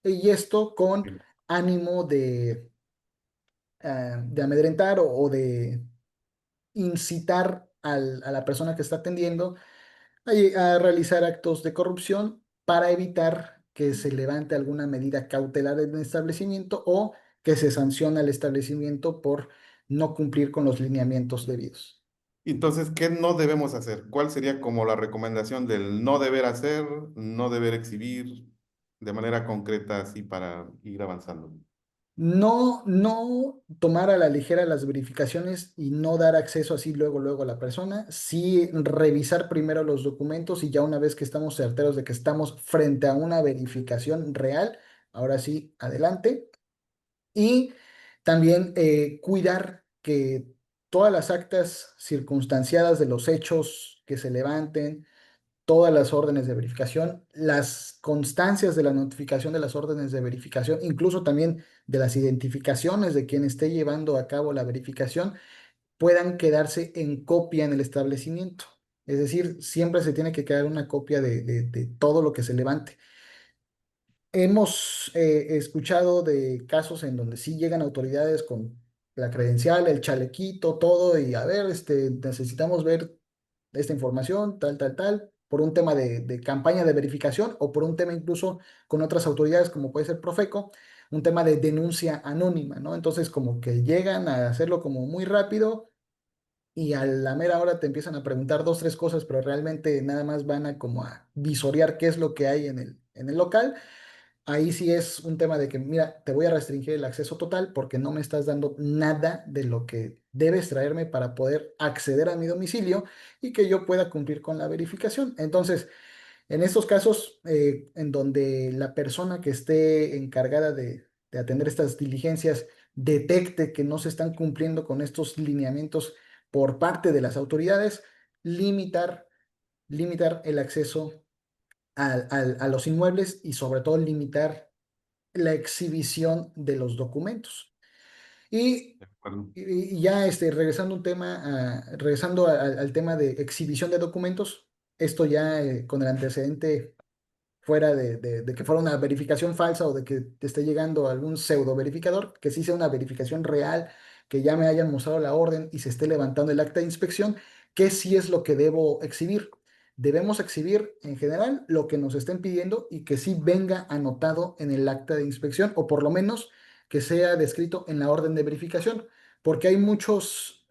Y esto con ánimo de amedrentar o de incitar a la persona que está atendiendo a realizar actos de corrupción para evitar que se levante alguna medida cautelar en el establecimiento o que se sancione al establecimiento por no cumplir con los lineamientos debidos. Entonces, ¿qué no debemos hacer? ¿Cuál sería como la recomendación del no deber hacer, no deber exhibir de manera concreta así para ir avanzando? No tomar a la ligera las verificaciones y no dar acceso así luego a la persona. Sí revisar primero los documentos y ya una vez que estamos certeros de que estamos frente a una verificación real, ahora sí, adelante. Y también cuidar que todas las actas circunstanciadas de los hechos que se levanten, todas las órdenes de verificación, las constancias de la notificación de las órdenes de verificación, incluso también de las identificaciones de quien esté llevando a cabo la verificación, puedan quedarse en copia en el establecimiento. Es decir, siempre se tiene que quedar una copia de todo lo que se levante. Hemos escuchado de casos en donde sí llegan autoridades con la credencial, el chalequito, todo, y a ver, necesitamos ver esta información, tal, por un tema de campaña de verificación o por un tema incluso con otras autoridades como puede ser Profeco, un tema de denuncia anónima, ¿no? Entonces como que llegan a hacerlo como muy rápido y a la mera hora te empiezan a preguntar dos, tres cosas, pero realmente nada más van a como a visorear qué es lo que hay en el local. Ahí sí es un tema de que, mira, te voy a restringir el acceso total porque no me estás dando nada de lo que debes traerme para poder acceder a mi domicilio y que yo pueda cumplir con la verificación. Entonces, en estos casos en donde la persona que esté encargada de atender estas diligencias detecte que no se están cumpliendo con estos lineamientos por parte de las autoridades, limitar, limitar el acceso a los inmuebles y sobre todo limitar la exhibición de los documentos. Y, De acuerdo. y ya regresando un tema, regresando al tema de exhibición de documentos, esto ya con el antecedente fuera de que fuera una verificación falsa o de que te esté llegando algún pseudo verificador, que sí sea una verificación real, que ya me hayan mostrado la orden y se esté levantando el acta de inspección, ¿qué sí es lo que debo exhibir? Debemos exhibir en general lo que nos estén pidiendo y que sí venga anotado en el acta de inspección o por lo menos que sea descrito en la orden de verificación, porque hay muchos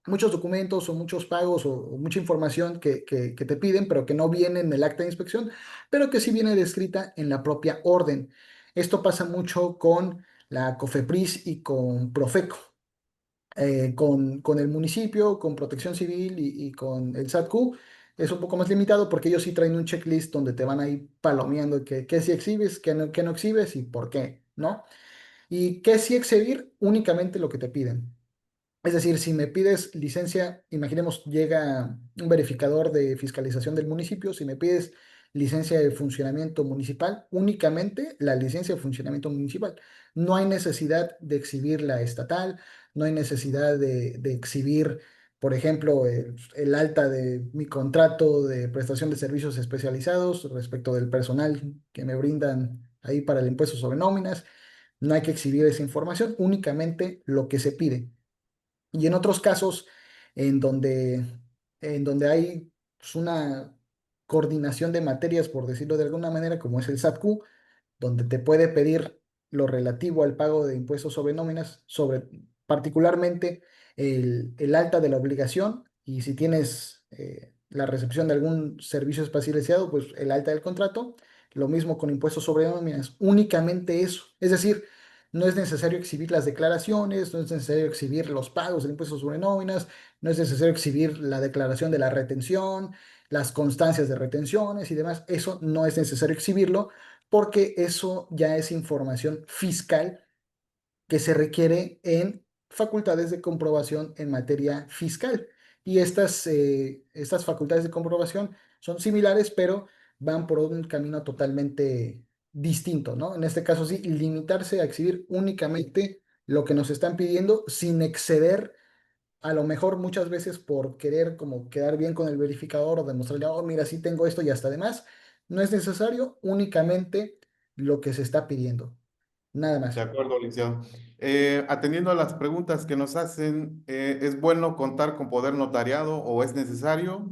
documentos o muchos pagos o mucha información que te piden, pero que no viene en el acta de inspección, pero que sí viene descrita en la propia orden. Esto pasa mucho con la COFEPRIS y con Profeco, con el municipio, con Protección Civil y con el SATQ. Es un poco más limitado porque ellos sí traen un checklist donde te van a ir palomeando que sí exhibes, que no exhibes y por qué, ¿no? Y que sí exhibir únicamente lo que te piden. Es decir, si me pides licencia, imaginemos, llega un verificador de fiscalización del municipio, si me pides licencia de funcionamiento municipal, únicamente la licencia de funcionamiento municipal. No hay necesidad de exhibir la estatal, no hay necesidad de exhibir, por ejemplo, el alta de mi contrato de prestación de servicios especializados respecto del personal que me brindan ahí para el impuesto sobre nóminas. No hay que exhibir esa información, únicamente lo que se pide. Y en otros casos en donde hay pues, una coordinación de materias, por decirlo de alguna manera, como es el SATQ, donde te puede pedir lo relativo al pago de impuestos sobre nóminas, sobre particularmente el alta de la obligación y si tienes la recepción de algún servicio especializado, pues el alta del contrato, lo mismo con impuestos sobre nóminas, únicamente eso. Es decir, no es necesario exhibir las declaraciones, no es necesario exhibir los pagos del impuesto sobre nóminas, no es necesario exhibir la declaración de la retención, las constancias de retenciones y demás. Eso no es necesario exhibirlo porque eso ya es información fiscal que se requiere en facultades de comprobación en materia fiscal. Y estas facultades de comprobación son similares, pero van por un camino totalmente distinto, ¿no? En este caso sí, limitarse a exhibir únicamente lo que nos están pidiendo sin exceder, a lo mejor muchas veces por querer como quedar bien con el verificador o demostrarle, oh, mira, sí tengo esto y hasta además, no es necesario únicamente lo que se está pidiendo, nada De más. acuerdo, licenciado. Atendiendo a las preguntas que nos hacen, ¿es bueno contar con poder notariado o es necesario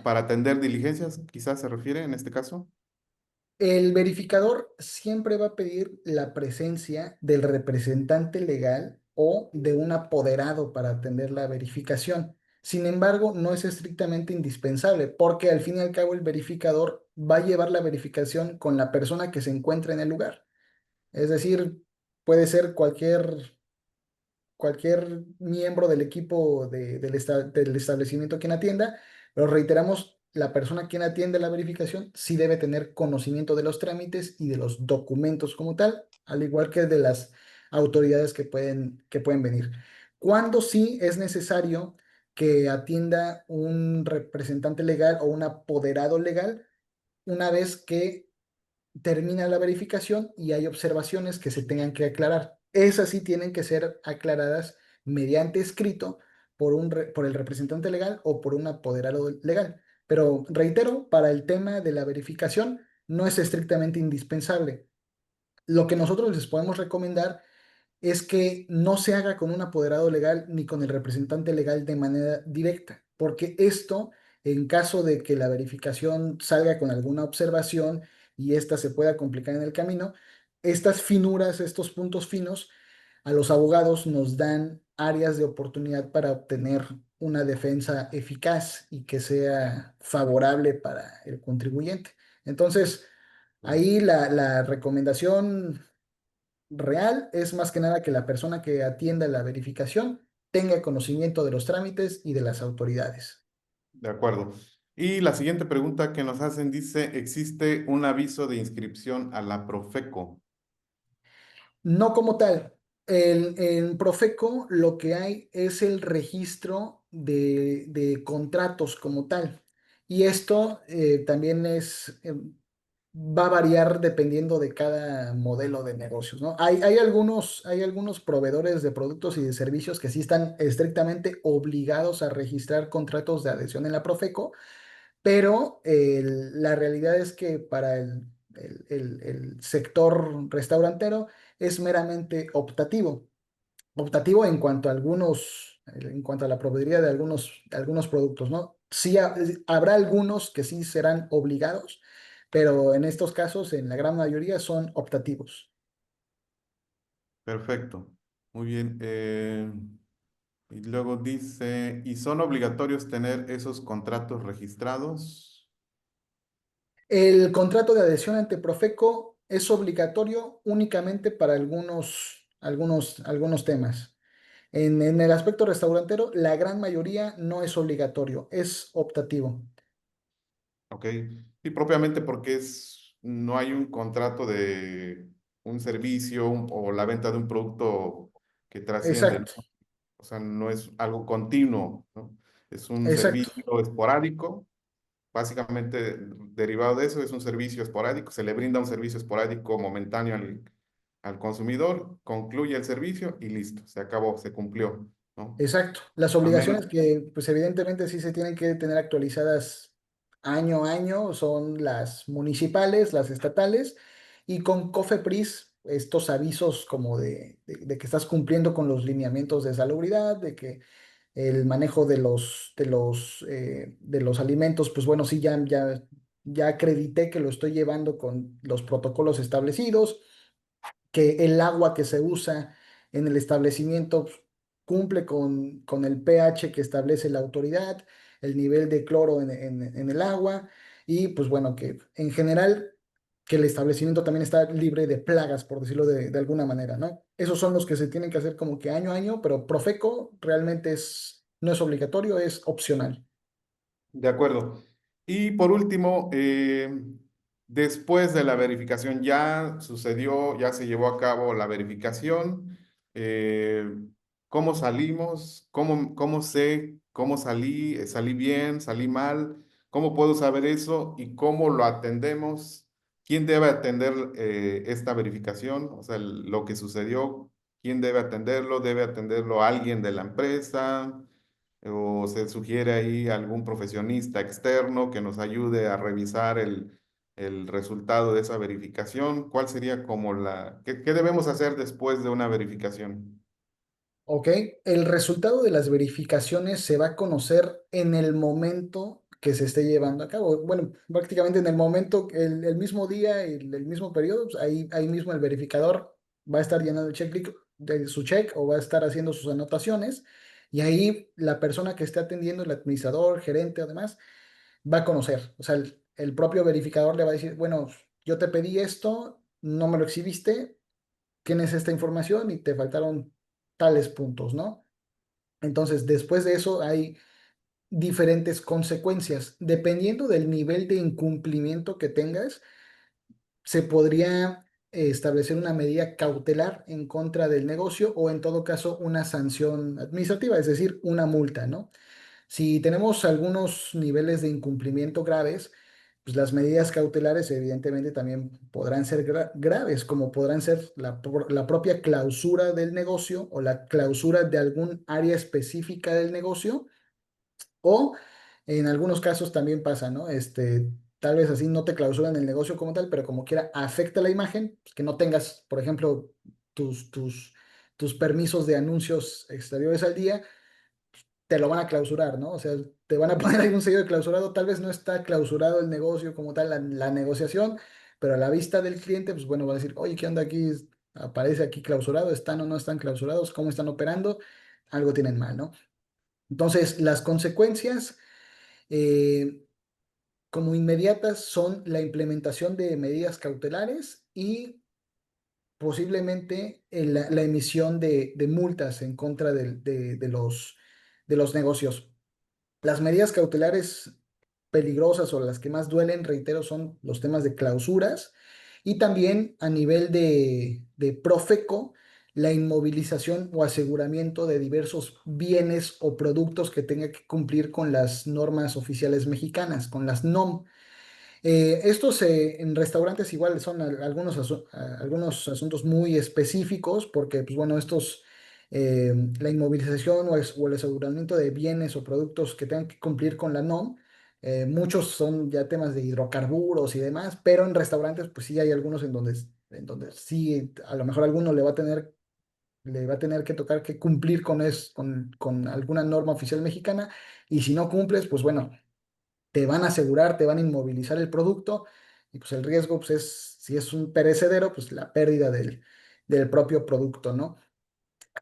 para atender diligencias? Quizás se refiere en este caso. El verificador siempre va a pedir la presencia del representante legal o de un apoderado para atender la verificación. Sin embargo, no es estrictamente indispensable porque al fin y al cabo el verificador va a llevar la verificación con la persona que se encuentra en el lugar. Es decir, puede ser cualquier miembro del equipo del establecimiento quien atienda, pero reiteramos, la persona quien atiende la verificación sí debe tener conocimiento de los trámites y de los documentos como tal, al igual que de las autoridades que pueden venir. Cuando sí es necesario que atienda un representante legal o un apoderado legal, una vez que termina la verificación y hay observaciones que se tengan que aclarar. Esas sí tienen que ser aclaradas mediante escrito por el representante legal o por un apoderado legal. Pero reitero, para el tema de la verificación no es estrictamente indispensable. Lo que nosotros les podemos recomendar es que no se haga con un apoderado legal ni con el representante legal de manera directa, porque esto, en caso de que la verificación salga con alguna observación y ésta se pueda complicar en el camino, estas finuras, estos puntos finos, a los abogados nos dan áreas de oportunidad para obtener una defensa eficaz y que sea favorable para el contribuyente. Entonces, ahí la recomendación real es más que nada que la persona que atienda la verificación tenga conocimiento de los trámites y de las autoridades. De acuerdo. Y la siguiente pregunta que nos hacen dice, ¿existe un aviso de inscripción a la Profeco? No como tal. En Profeco lo que hay es el registro de contratos como tal. Y esto también va a variar dependiendo de cada modelo de negocios, ¿no? Hay algunos proveedores de productos y de servicios que sí están estrictamente obligados a registrar contratos de adhesión en la Profeco, pero la realidad es que para el sector restaurantero es meramente optativo. Optativo en cuanto a la proveeduría de algunos productos, ¿no? Sí, habrá algunos que sí serán obligados, pero en estos casos, en la gran mayoría, son optativos. Perfecto. Muy bien. Y luego dice, ¿y son obligatorios tener esos contratos registrados? El contrato de adhesión ante Profeco es obligatorio únicamente para algunos temas. En el aspecto restaurantero, la gran mayoría no es obligatorio, es optativo. ¿Ok? Y propiamente porque no hay un contrato de un servicio o la venta de un producto que trasciende, ¿no? Exacto, O sea, no es algo continuo, ¿no? Es un exacto, servicio esporádico. Básicamente, derivado de eso, es un servicio esporádico. Se le brinda un servicio esporádico momentáneo al consumidor, concluye el servicio y listo, se acabó, se cumplió, ¿no? exacto. Las A menos, obligaciones que, pues evidentemente sí se tienen que tener actualizadas año a año son las municipales, las estatales, y con COFEPRIS, estos avisos como de que estás cumpliendo con los lineamientos de salubridad, de que el manejo de los alimentos, pues bueno, sí, ya acredité que lo estoy llevando con los protocolos establecidos, que el agua que se usa en el establecimiento pues, cumple con el pH que establece la autoridad, el nivel de cloro en el agua y pues bueno, que en general que el establecimiento también está libre de plagas, por decirlo de alguna manera, ¿no? Esos son los que se tienen que hacer como que año a año, pero Profeco realmente no es obligatorio, es opcional. de acuerdo. Y por último, después de la verificación, ya sucedió, ya se llevó a cabo la verificación. eh, ¿Cómo salimos? ¿Cómo sé cómo salí? ¿Salí bien? ¿Salí mal? ¿Cómo puedo saber eso? ¿Y cómo lo atendemos? ¿Quién debe atender esta verificación? O sea, lo que sucedió, ¿quién debe atenderlo? ¿Debe atenderlo alguien de la empresa? ¿O se sugiere ahí algún profesionista externo que nos ayude a revisar el resultado de esa verificación? ¿Cuál sería como qué debemos hacer después de una verificación? ¿Ok? El resultado de las verificaciones se va a conocer en el momento que se esté llevando a cabo. Bueno, prácticamente en el momento, el mismo día, el mismo periodo, pues ahí mismo el verificador va a estar llenando el checklist de su check o va a estar haciendo sus anotaciones y ahí la persona que esté atendiendo, el administrador, gerente o demás, va a conocer. O sea, el propio verificador le va a decir, bueno, yo te pedí esto, no me lo exhibiste, tienes esta información y te faltaron tales puntos, ¿no? Entonces, después de eso hay diferentes consecuencias. Dependiendo del nivel de incumplimiento que tengas, se podría establecer una medida cautelar en contra del negocio o en todo caso una sanción administrativa, es decir, una multa, ¿no? Si tenemos algunos niveles de incumplimiento graves, pues las medidas cautelares evidentemente también podrán ser graves, como podrán ser la propia clausura del negocio o la clausura de algún área específica del negocio o en algunos casos también pasa, ¿no? Tal vez así no te clausuran el negocio como tal, pero como quiera afecta la imagen, pues que no tengas, por ejemplo, tus, tus, tus permisos de anuncios exteriores al día, te lo van a clausurar, ¿no? O sea, te van a poner ahí un sello de clausurado, tal vez no está clausurado el negocio como tal, la negociación, pero a la vista del cliente, pues bueno, va a decir, oye, ¿qué onda aquí? Aparece aquí clausurado, ¿están o no están clausurados? ¿Cómo están operando? Algo tienen mal, ¿no? Entonces, las consecuencias eh, como inmediatas son la implementación de medidas cautelares y posiblemente la emisión de multas en contra de los negocios. Las medidas cautelares peligrosas o las que más duelen, reitero, son los temas de clausuras y también a nivel de Profeco, la inmovilización o aseguramiento de diversos bienes o productos que tenga que cumplir con las normas oficiales mexicanas, con las NOM. Estos en restaurantes igual son algunos asuntos muy específicos porque, pues bueno, la inmovilización o el aseguramiento de bienes o productos que tengan que cumplir con la NOM, muchos son ya temas de hidrocarburos y demás, pero en restaurantes pues sí hay algunos en donde sí, a lo mejor alguno le va a tener que tocar que cumplir con alguna norma oficial mexicana y si no cumples, pues bueno, te van a asegurar, te van a inmovilizar el producto y pues el riesgo pues si es un perecedero, pues la pérdida del propio producto, ¿no?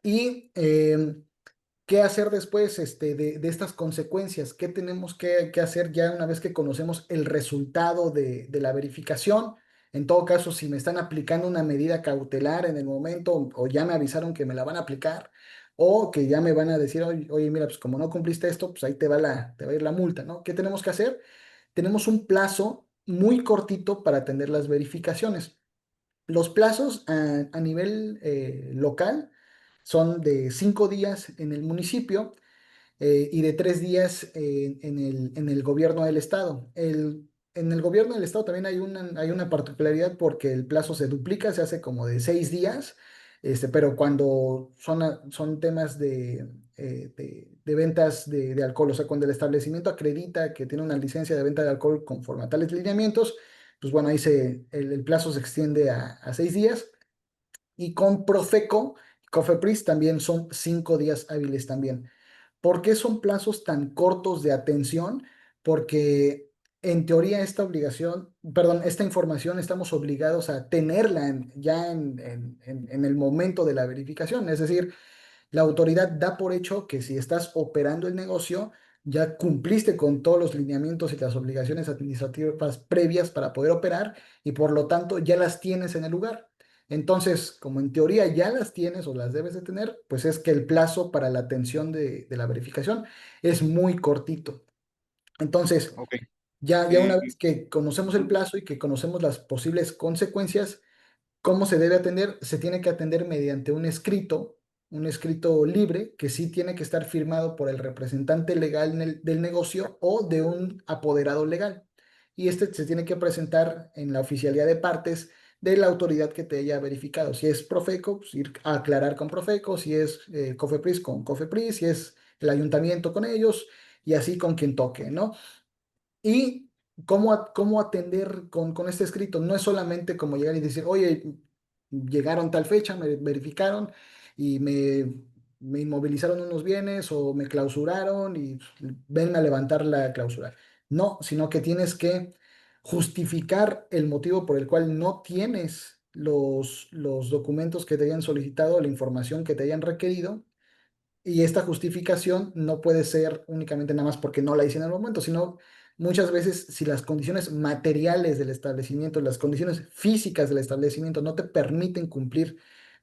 Y ¿qué hacer después de estas consecuencias? ¿Qué tenemos que hacer ya una vez que conocemos el resultado de la verificación? En todo caso, si me están aplicando una medida cautelar en el momento o ya me avisaron que me la van a aplicar o que ya me van a decir, oye, oye, mira, pues como no cumpliste esto, pues ahí te va a ir la multa, ¿no? ¿Qué tenemos que hacer? Tenemos un plazo muy cortito para atender las verificaciones. Los plazos a nivel local son de 5 días en el municipio y de 3 días en el gobierno del estado. En el gobierno del estado también hay una particularidad porque el plazo se duplica, se hace como de 6 días, pero cuando son temas de ventas de alcohol, o sea, cuando el establecimiento acredita que tiene una licencia de venta de alcohol conforme a tales lineamientos, pues bueno, ahí el plazo se extiende a 6 días. Y con Profeco, Cofepris también son 5 días hábiles también. ¿Por qué son plazos tan cortos de atención? Porque en teoría esta obligación, perdón, esta información estamos obligados a tenerla ya en el momento de la verificación. Es decir, la autoridad da por hecho que si estás operando el negocio, ya cumpliste con todos los lineamientos y las obligaciones administrativas previas para poder operar y por lo tanto ya las tienes en el lugar. Entonces, como en teoría ya las tienes o las debes de tener, pues es que el plazo para la atención de la verificación es muy cortito. Entonces, Ok. ya una Y, vez que conocemos el plazo y que conocemos las posibles consecuencias, ¿cómo se debe atender? Se tiene que atender mediante un escrito libre que sí tiene que estar firmado por el representante legal del negocio o de un apoderado legal. Y este se tiene que presentar en la oficialía de partes de la autoridad que te haya verificado. Si es Profeco, pues ir a aclarar con Profeco, si es Cofepris con Cofepris, si es el ayuntamiento con ellos y así con quien toque, ¿no? Y cómo atender con este escrito. No es solamente como llegar y decir, oye, llegaron tal fecha, me verificaron y me inmovilizaron unos bienes o me clausuraron y ven a levantar la clausura. No, sino que tienes que justificar el motivo por el cual no tienes los documentos que te hayan solicitado, la información que te hayan requerido. Y esta justificación no puede ser únicamente nada más porque no la hice en el momento, sino muchas veces si las condiciones materiales del establecimiento, las condiciones físicas del establecimiento no te permiten cumplir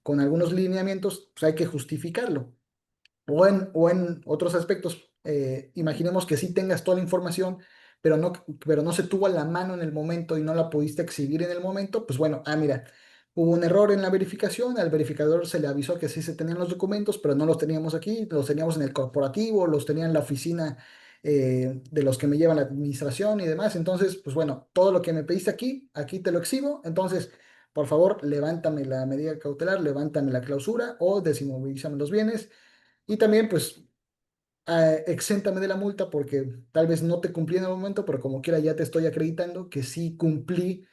con algunos lineamientos, pues hay que justificarlo. O en otros aspectos, imaginemos que sí tengas toda la información, pero no se tuvo a la mano en el momento y no la pudiste exhibir en el momento, pues bueno, mira, hubo un error en la verificación, al verificador se le avisó que sí se tenían los documentos, pero no los teníamos aquí, los teníamos en el corporativo, los tenía en la oficina de los que me llevan la administración y demás. Entonces, pues bueno, todo lo que me pediste aquí, aquí te lo exhibo. Entonces, por favor, levántame la medida cautelar, levántame la clausura o desinmovilízame los bienes. Y también, pues, exéntame de la multa porque tal vez no te cumplí en el momento, pero como quiera ya te estoy acreditando que sí cumplí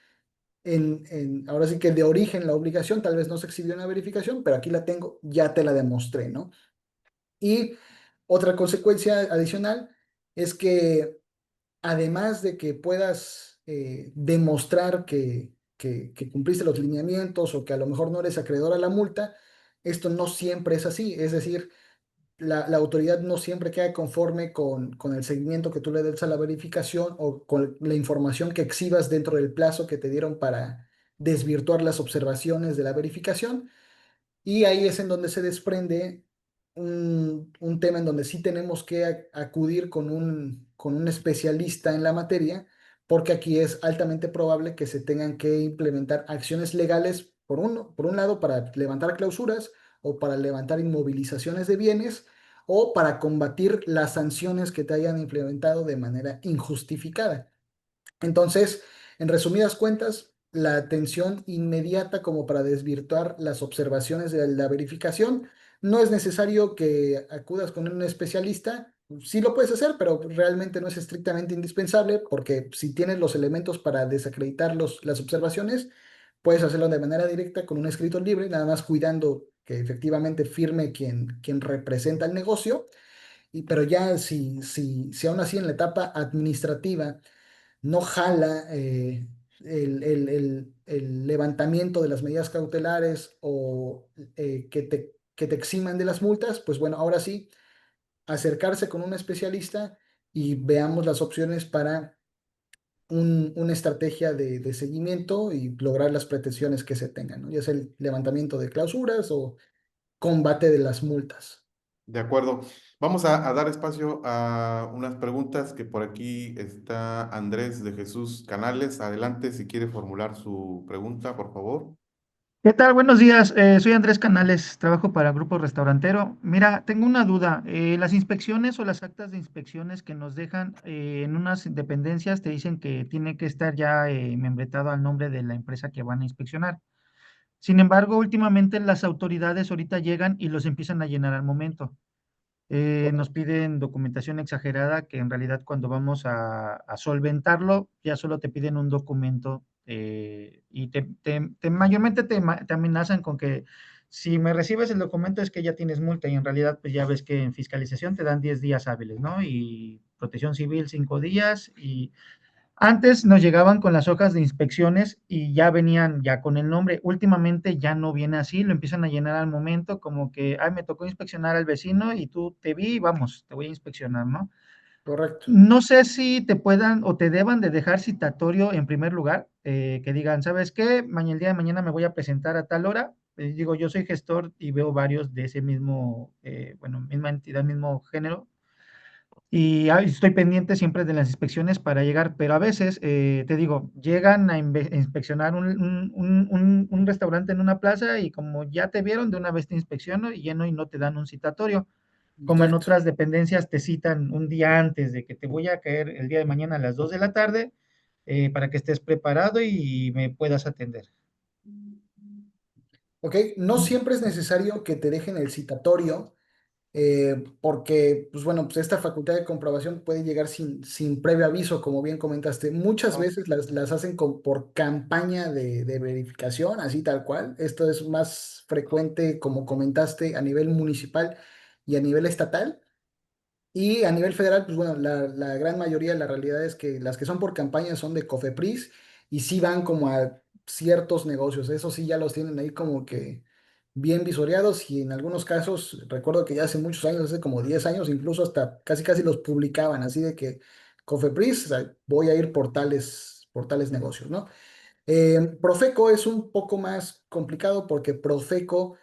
ahora sí que de origen la obligación, tal vez no se exhibió en la verificación, pero aquí la tengo, ya te la demostré, ¿no? Y otra consecuencia adicional es que además de que puedas demostrar que cumpliste los lineamientos o que a lo mejor no eres acreedor a la multa, esto no siempre es así, es decir, la autoridad no siempre queda conforme con el seguimiento que tú le des a la verificación o con la información que exhibas dentro del plazo que te dieron para desvirtuar las observaciones de la verificación. Y ahí es en donde se desprende un tema en donde sí tenemos que acudir con un especialista en la materia, porque aquí es altamente probable que se tengan que implementar acciones legales, por un lado, para levantar clausuras o para levantar inmovilizaciones de bienes o para combatir las sanciones que te hayan implementado de manera injustificada. Entonces, en resumidas cuentas, la atención inmediata como para desvirtuar las observaciones de la verificación, no es necesario que acudas con un especialista. Sí lo puedes hacer, pero realmente no es estrictamente indispensable porque si tienes los elementos para desacreditar las observaciones, puedes hacerlo de manera directa con un escrito libre, nada más cuidando que efectivamente firme quien representa el negocio. Pero ya si aún así en la etapa administrativa no jala el levantamiento de las medidas cautelares o que te eximan de las multas, pues bueno, ahora sí, acercarse con un especialista y veamos las opciones para una estrategia de seguimiento y lograr las pretensiones que se tengan, ¿no? Ya sea el levantamiento de clausuras o combate de las multas. De acuerdo. Vamos a dar espacio a unas preguntas que por aquí está Andrés de Jesús Canales. Adelante si quiere formular su pregunta, por favor. ¿Qué tal? Buenos días. Soy Andrés Canales, trabajo para Grupo Restaurantero. Mira, tengo una duda. Las inspecciones o las actas de inspecciones que nos dejan en unas dependencias te dicen que tiene que estar ya membretado al nombre de la empresa que van a inspeccionar. Sin embargo, últimamente las autoridades ahorita llegan y los empiezan a llenar al momento. Nos piden documentación exagerada que en realidad cuando vamos a solventarlo ya solo te piden un documento y mayormente te amenazan con que si me recibes el documento es que ya tienes multa y en realidad pues ya ves que en fiscalización te dan 10 días hábiles, ¿no? Y protección civil 5 días y antes nos llegaban con las hojas de inspecciones y ya venían ya con el nombre. Últimamente ya no viene así, lo empiezan a llenar al momento, como que, ay, me tocó inspeccionar al vecino y tú te vi, y vamos, te voy a inspeccionar, ¿no? Correcto. No sé si te puedan o te deban de dejar citatorio en primer lugar, que digan, ¿sabes qué? Mañana, el día de mañana me voy a presentar a tal hora. Digo, yo soy gestor y veo varios de ese mismo, bueno, misma entidad, mismo género y estoy pendiente siempre de las inspecciones para llegar, pero a veces, te digo, llegan a inspeccionar un restaurante en una plaza y como ya te vieron, de una vez te inspecciono y lleno y no te dan un citatorio. Como en Exacto. otras dependencias te citan un día antes de que te voy a caer el día de mañana a las 2 de la tarde para que estés preparado y me puedas atender. ¿Ok? No siempre es necesario que te dejen el citatorio porque, pues bueno, pues esta facultad de comprobación puede llegar sin previo aviso, como bien comentaste. Muchas Oh, veces las hacen por campaña de verificación, así tal cual. Esto es más frecuente, como comentaste, a nivel municipal y a nivel estatal. Y a nivel federal, pues bueno, la gran mayoría, la realidad es que las que son por campaña son de COFEPRIS y sí van como a ciertos negocios. Eso sí ya los tienen ahí como que bien visoreados y en algunos casos, recuerdo que ya hace muchos años, hace como 10 años, incluso hasta casi casi los publicaban, así de que COFEPRIS, o sea, voy a ir por tales negocios, ¿no? Profeco es un poco más complicado porque Profeco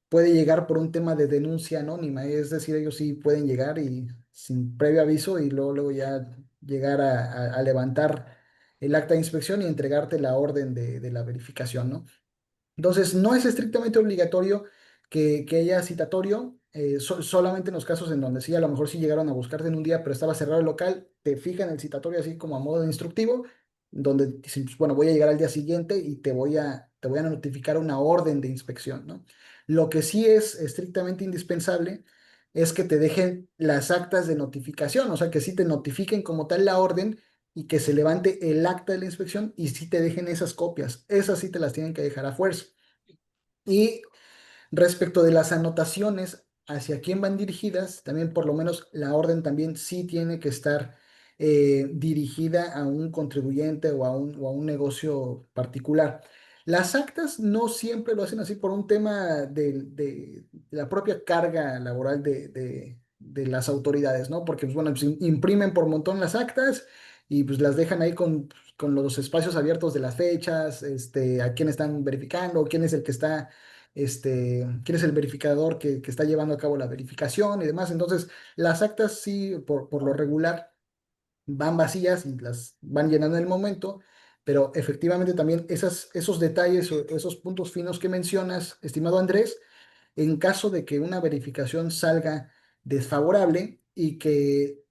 puede llegar por un tema de denuncia anónima, es decir, ellos sí pueden llegar y sin previo aviso y luego ya llegar a levantar el acta de inspección y entregarte la orden de la verificación, ¿no? Entonces, no es estrictamente obligatorio que haya citatorio, solamente en los casos en donde sí, a lo mejor sí llegaron a buscarte en un día, pero estaba cerrado el local, te fijan el citatorio así como a modo de instructivo, donde dicen, pues, bueno, voy a llegar al día siguiente y te voy a notificar una orden de inspección, ¿no? Lo que sí es estrictamente indispensable es que te dejen las actas de notificación, o sea, que sí te notifiquen como tal la orden y que se levante el acta de la inspección y sí te dejen esas copias. Esas sí te las tienen que dejar a fuerza. Y respecto de las anotaciones, hacia quién van dirigidas, también por lo menos la orden también sí tiene que estar dirigida a un contribuyente o a un negocio particular. Las actas no siempre lo hacen así por un tema de la propia carga laboral de las autoridades, ¿no? Porque, pues, bueno, pues, imprimen por montón las actas y pues las dejan ahí con los espacios abiertos de las fechas, a quién están verificando, quién es el que está quién es el verificador que está llevando a cabo la verificación y demás. Entonces, las actas sí, por lo regular, van vacías y las van llenando en el momento, pero efectivamente también esos detalles o esos puntos finos que mencionas, estimado Andrés, en caso de que una verificación salga desfavorable y que,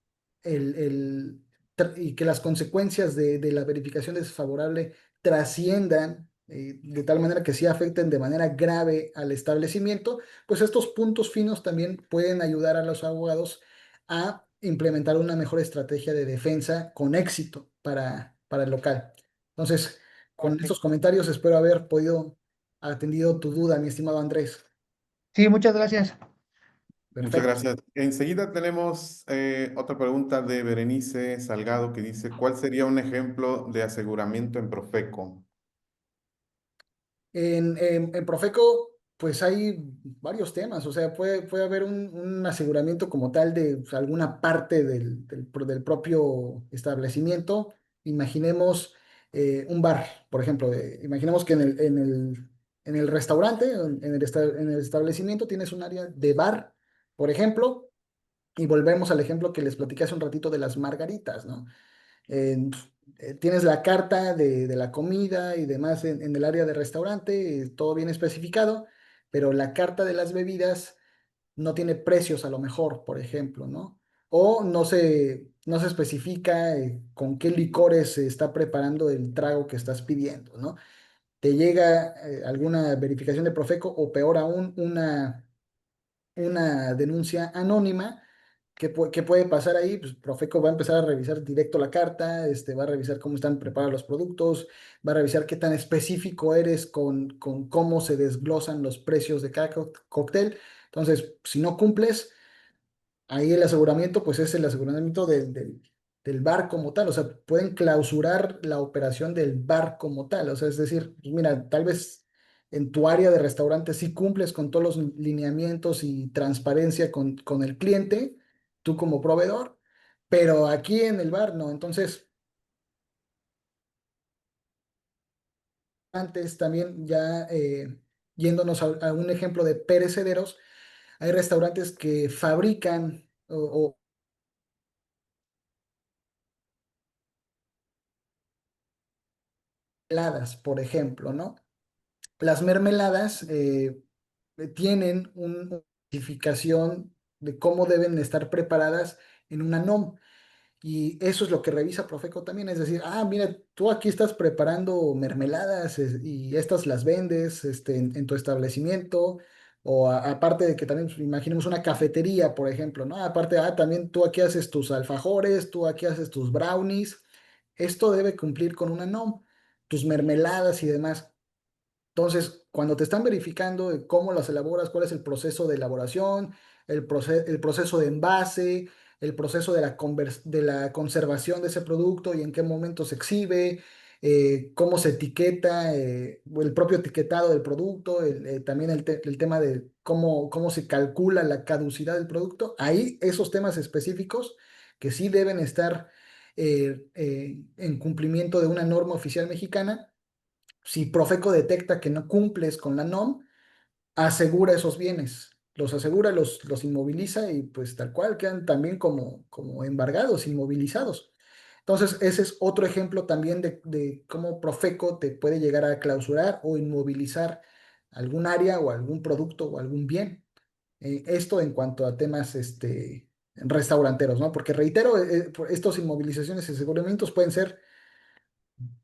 y que las consecuencias de la verificación desfavorable trasciendan de tal manera que sí afecten de manera grave al establecimiento, pues estos puntos finos también pueden ayudar a los abogados a implementar una mejor estrategia de defensa con éxito para el local. Entonces, con Ok. estos comentarios espero haber podido atendido tu duda, mi estimado Andrés. Sí, muchas gracias. Muchas Perfecto. gracias. Enseguida tenemos otra pregunta de Berenice Salgado que dice, ¿cuál sería un ejemplo de aseguramiento en Profeco? En Profeco, pues hay varios temas, o sea, puede haber un aseguramiento como tal de pues, alguna parte del propio establecimiento. Imaginemos un bar, por ejemplo, imaginemos que en el restaurante, en el establecimiento tienes un área de bar, por ejemplo, y volvemos al ejemplo que les platicé hace un ratito de las margaritas, ¿no? Tienes la carta de la comida y demás en el área de restaurante, todo bien especificado, pero la carta de las bebidas no tiene precios a lo mejor, por ejemplo, ¿no? O no se especifica con qué licores se está preparando el trago que estás pidiendo, ¿no? Te llega alguna verificación de Profeco o peor aún, una denuncia anónima. ¿Qué puede pasar ahí? Pues Profeco va a empezar a revisar directo la carta, va a revisar cómo están preparados los productos, va a revisar qué tan específico eres con cómo se desglosan los precios de cada cóctel. Entonces, si no cumples, ahí el aseguramiento, pues es el aseguramiento del bar como tal, o sea, pueden clausurar la operación del bar como tal, o sea, es decir, pues mira, tal vez en tu área de restaurante sí cumples con todos los lineamientos y transparencia con el cliente, tú como proveedor, pero aquí en el bar no, entonces, antes también ya yéndonos a un ejemplo de perecederos, hay restaurantes que fabrican o heladas, por ejemplo, ¿no? Las mermeladas tienen una identificación de cómo deben estar preparadas en una NOM. Y eso es lo que revisa Profeco también, es decir, ah, mira, tú aquí estás preparando mermeladas y estas las vendes en tu establecimiento, o aparte de que también pues, imaginemos una cafetería, por ejemplo, ¿no? Aparte, también tú aquí haces tus alfajores, tú aquí haces tus brownies, esto debe cumplir con una NOM, tus mermeladas y demás. Entonces, cuando te están verificando cómo las elaboras, cuál es el proceso de elaboración, el proceso de envase, el proceso de la conservación de ese producto y en qué momento se exhibe, cómo se etiqueta, el propio etiquetado del producto, también el tema de cómo se calcula la caducidad del producto. Ahí esos temas específicos que sí deben estar en cumplimiento de una norma oficial mexicana. Si Profeco detecta que no cumples con la NOM, asegura esos bienes, los asegura, los inmoviliza y pues tal cual quedan también como embargados, inmovilizados. Entonces, ese es otro ejemplo también de cómo Profeco te puede llegar a clausurar o inmovilizar algún área o algún producto o algún bien. Esto en cuanto a temas restauranteros, ¿no? Porque reitero, estos inmovilizaciones y aseguramientos pueden ser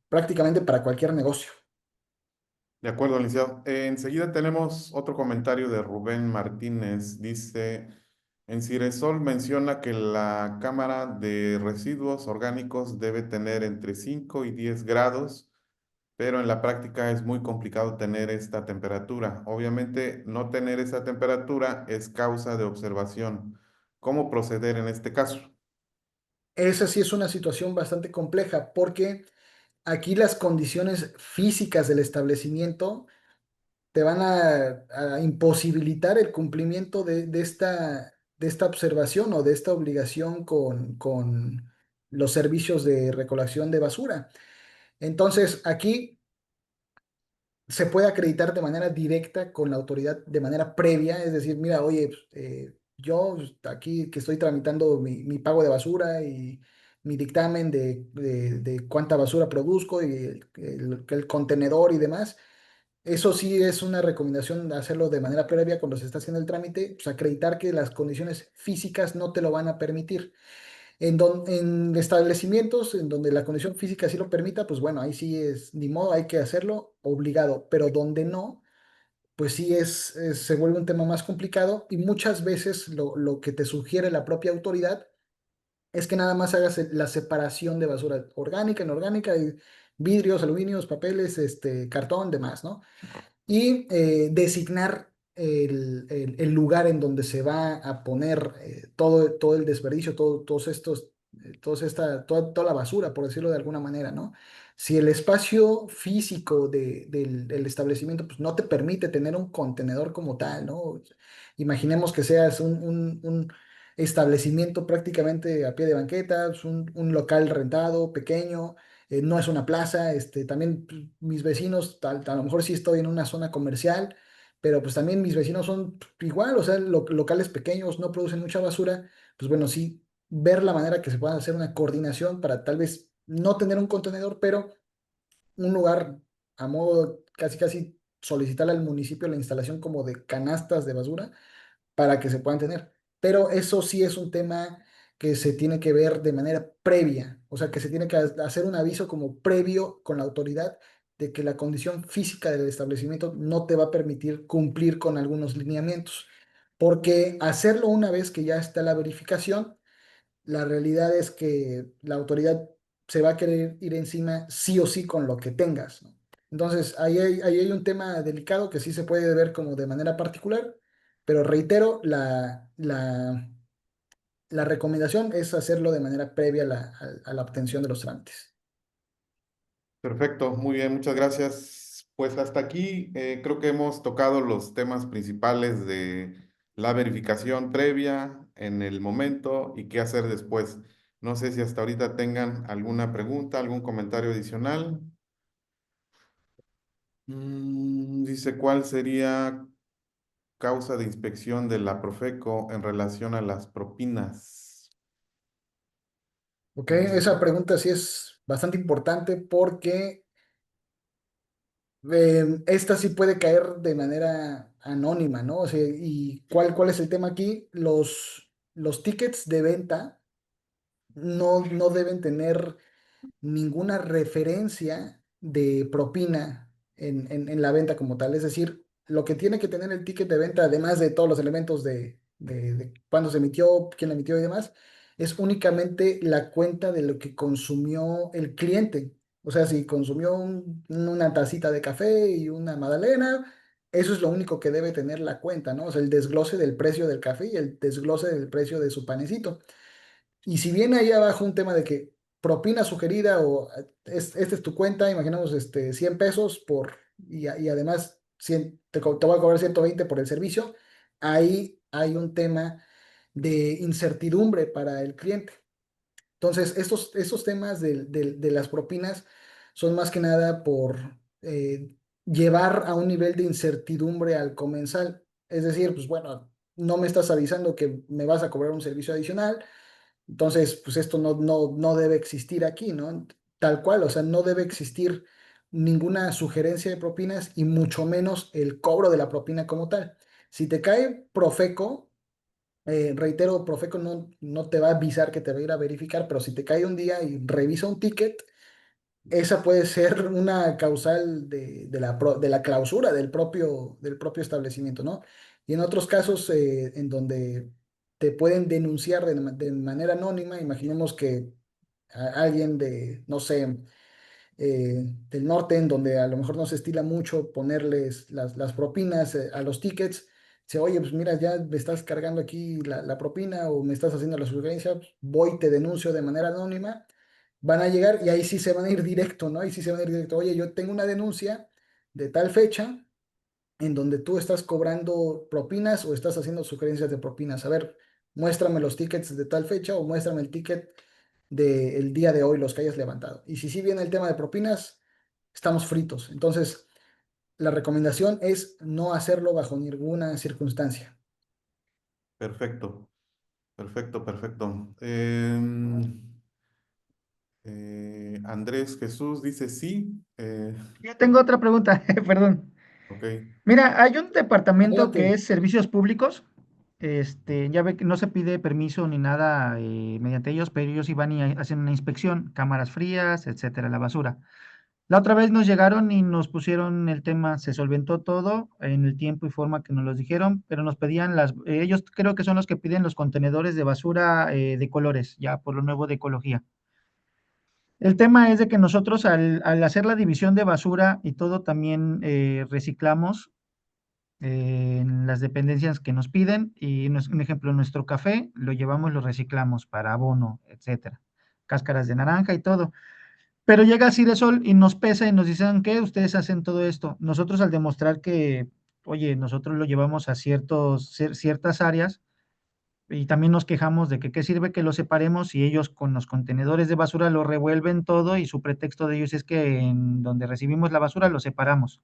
prácticamente para cualquier negocio. De acuerdo, licenciado. Enseguida tenemos otro comentario de Rubén Martínez. Dice, en Ciresol menciona que la cámara de residuos orgánicos debe tener entre 5 y 10 grados, pero en la práctica es muy complicado tener esta temperatura. Obviamente, no tener esa temperatura es causa de observación. ¿Cómo proceder en este caso? Esa sí es una situación bastante compleja porque aquí las condiciones físicas del establecimiento te van a imposibilitar el cumplimiento de esta observación o de esta obligación con los servicios de recolección de basura. Entonces, aquí se puede acreditar de manera directa con la autoridad de manera previa, es decir, mira, oye, pues, yo aquí que estoy tramitando mi pago de basura y mi dictamen de cuánta basura produzco y el contenedor y demás. Eso sí es una recomendación hacerlo de manera previa cuando se está haciendo el trámite, pues acreditar que las condiciones físicas no te lo van a permitir. En establecimientos en donde la condición física sí lo permita, pues bueno, ahí sí es, ni modo, hay que hacerlo obligado, pero donde no, pues sí se vuelve un tema más complicado y muchas veces lo que te sugiere la propia autoridad es que nada más hagas la separación de basura orgánica, inorgánica, y vidrios, aluminios, papeles, cartón, demás, ¿no? Y designar el lugar en donde se va a poner todo el desperdicio, todos estos, toda la basura, por decirlo de alguna manera, ¿no? Si el espacio físico del establecimiento pues, no te permite tener un contenedor como tal, ¿no? Imaginemos que seas un establecimiento prácticamente a pie de banqueta, es un local rentado, pequeño, no es una plaza, también pues, mis vecinos, a lo mejor sí estoy en una zona comercial, pero pues también mis vecinos son pues, igual, o sea, locales pequeños, no producen mucha basura, pues bueno, sí, ver la manera que se pueda hacer una coordinación para tal vez no tener un contenedor, pero un lugar a modo casi casi solicitar al municipio la instalación como de canastas de basura para que se puedan tener. Pero eso sí es un tema que se tiene que ver de manera previa, o sea, que se tiene que hacer un aviso como previo con la autoridad de que la condición física del establecimiento no te va a permitir cumplir con algunos lineamientos, porque hacerlo una vez que ya está la verificación, la realidad es que la autoridad se va a querer ir encima sí o sí con lo que tengas, ¿no? Entonces, ahí hay un tema delicado que sí se puede ver como de manera particular, pero reitero, la recomendación es hacerlo de manera previa a la obtención de los trámites. Perfecto, muy bien, muchas gracias. Pues hasta aquí creo que hemos tocado los temas principales de la verificación previa en el momento y qué hacer después. No sé si hasta ahorita tengan alguna pregunta, algún comentario adicional. Dice, ¿cuál sería causa de inspección de la Profeco en relación a las propinas? ¿Ok? No sé. Esa pregunta sí es bastante importante porque esta sí puede caer de manera anónima, ¿no? O sea, ¿y cuál es el tema aquí? Los tickets de venta no deben tener ninguna referencia de propina en la venta como tal. Es decir, lo que tiene que tener el ticket de venta, además de todos los elementos de cuándo se emitió, quién lo emitió y demás, es únicamente la cuenta de lo que consumió el cliente. O sea, si consumió una tacita de café y una magdalena, eso es lo único que debe tener la cuenta, ¿no? O sea, el desglose del precio del café y el desglose del precio de su panecito. Y si viene ahí abajo un tema de que propina sugerida o esta es tu cuenta, imaginamos 100 pesos y además te voy a cobrar 120 por el servicio, ahí hay un tema de incertidumbre para el cliente. Entonces, estos temas de las propinas son más que nada por llevar a un nivel de incertidumbre al comensal. Es decir, pues bueno, no me estás avisando que me vas a cobrar un servicio adicional, entonces, pues esto no debe existir aquí, ¿no? Tal cual, o sea, no debe existir ninguna sugerencia de propinas y mucho menos el cobro de la propina como tal. Si te cae Profeco, reitero, Profeco no te va a avisar que te va a ir a verificar, pero si te cae un día y revisa un ticket, esa puede ser una causal de la clausura del propio establecimiento, ¿no? Y en otros casos en donde te pueden denunciar de manera anónima, imaginemos que alguien de, no sé, del norte, en donde a lo mejor no se estila mucho ponerles las propinas a los tickets. Dice, oye, pues mira, ya me estás cargando aquí la propina o me estás haciendo la sugerencia, pues, voy y te denuncio de manera anónima. Van a llegar y ahí sí se van a ir directo, ¿no? Ahí sí se van a ir directo. Oye, yo tengo una denuncia de tal fecha en donde tú estás cobrando propinas o estás haciendo sugerencias de propinas. A ver, muéstrame los tickets de tal fecha o muéstrame el ticket del día de hoy, los que hayas levantado. Y si sí viene el tema de propinas, estamos fritos. Entonces, la recomendación es no hacerlo bajo ninguna circunstancia. Perfecto, perfecto, perfecto. Andrés Jesús dice sí. Yo tengo otra pregunta, perdón. Ok, Mira, hay un departamento que Adelante. es servicios públicos. Ya ve que no se pide permiso ni nada mediante ellos, pero ellos iban y hacen una inspección, cámaras frías, etcétera, la basura. La otra vez nos llegaron y nos pusieron el tema, se solventó todo en el tiempo y forma que nos los dijeron, pero nos pedían ellos creo que son los que piden los contenedores de basura de colores, ya por lo nuevo de ecología. El tema es de que nosotros al hacer la división de basura y todo también reciclamos en las dependencias que nos piden y un ejemplo, nuestro café lo llevamos, lo reciclamos para abono, etcétera, cáscaras de naranja y todo. Pero llega Ciresol y nos pesa y nos dicen que ustedes hacen todo esto. Nosotros al demostrar que, oye, nosotros lo llevamos a ciertas áreas y también nos quejamos de que qué sirve que lo separemos y ellos con los contenedores de basura lo revuelven todo y su pretexto de ellos es que en donde recibimos la basura lo separamos.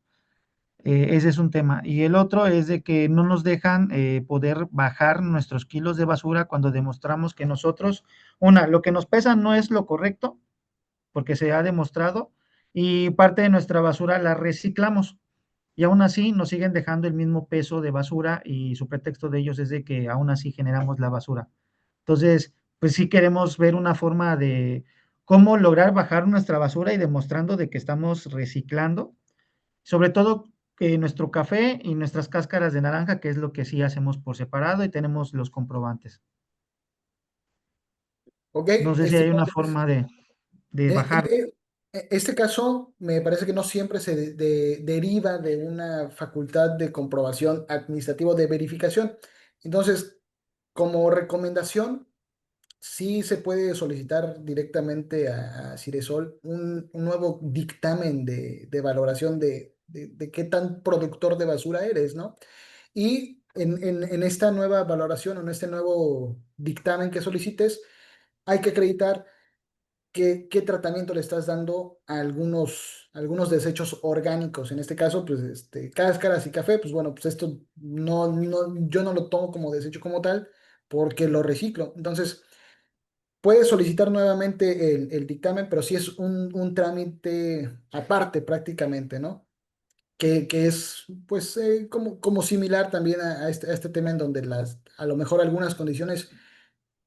Ese es un tema. Y el otro es de que no nos dejan poder bajar nuestros kilos de basura cuando demostramos que nosotros, lo que nos pesa no es lo correcto, porque se ha demostrado, y parte de nuestra basura la reciclamos. Y aún así nos siguen dejando el mismo peso de basura y su pretexto de ellos es de que aún así generamos la basura. Entonces, pues sí queremos ver una forma de cómo lograr bajar nuestra basura y demostrando de que estamos reciclando, sobre todo que nuestro café y nuestras cáscaras de naranja, que es lo que sí hacemos por separado y tenemos los comprobantes. Ok, No sé si hay estimado una Andrés. forma de Eh, bajar. Este caso me parece que no siempre se deriva de una facultad de comprobación administrativo de verificación. Entonces, como recomendación, sí se puede solicitar directamente a Ciresol un nuevo dictamen de valoración de qué tan productor de basura eres, ¿no? Y en esta nueva valoración o en este nuevo dictamen que solicites, hay que acreditar qué tratamiento le estás dando a algunos desechos orgánicos. En este caso, pues cáscaras y café, pues bueno, pues esto yo no lo tomo como desecho como tal porque lo reciclo. Entonces, puedes solicitar nuevamente el dictamen, pero sí es un trámite aparte prácticamente, ¿no? Que es pues como similar también a este tema en donde a lo mejor algunas condiciones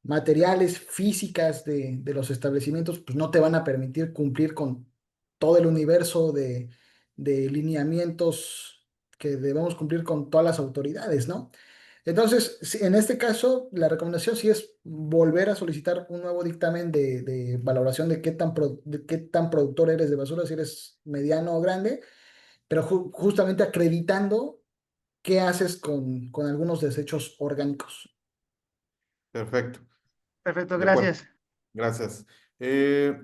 materiales, físicas de los establecimientos, pues no te van a permitir cumplir con todo el universo de lineamientos que debemos cumplir con todas las autoridades, ¿no? Entonces, en este caso, la recomendación sí es volver a solicitar un nuevo dictamen de valoración de qué tan productor eres de basura, si eres mediano o grande, pero justamente acreditando qué haces con algunos desechos orgánicos. perfecto. Perfecto, De acuerdo. gracias. Gracias.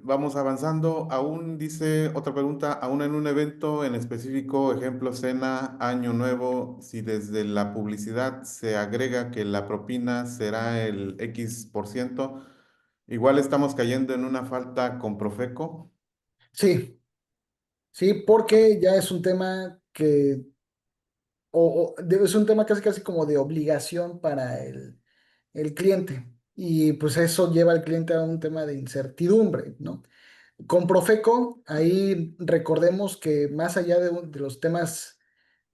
Vamos avanzando. Aún dice otra pregunta, aún en un evento en específico, ejemplo, cena, año nuevo, si desde la publicidad se agrega que la propina será el X%, igual estamos cayendo en una falta con Profeco. Sí, sí, porque ya es un tema que, es un tema casi casi como de obligación para el cliente. Y pues eso lleva al cliente a un tema de incertidumbre, ¿no? Con Profeco, ahí recordemos que más allá de los temas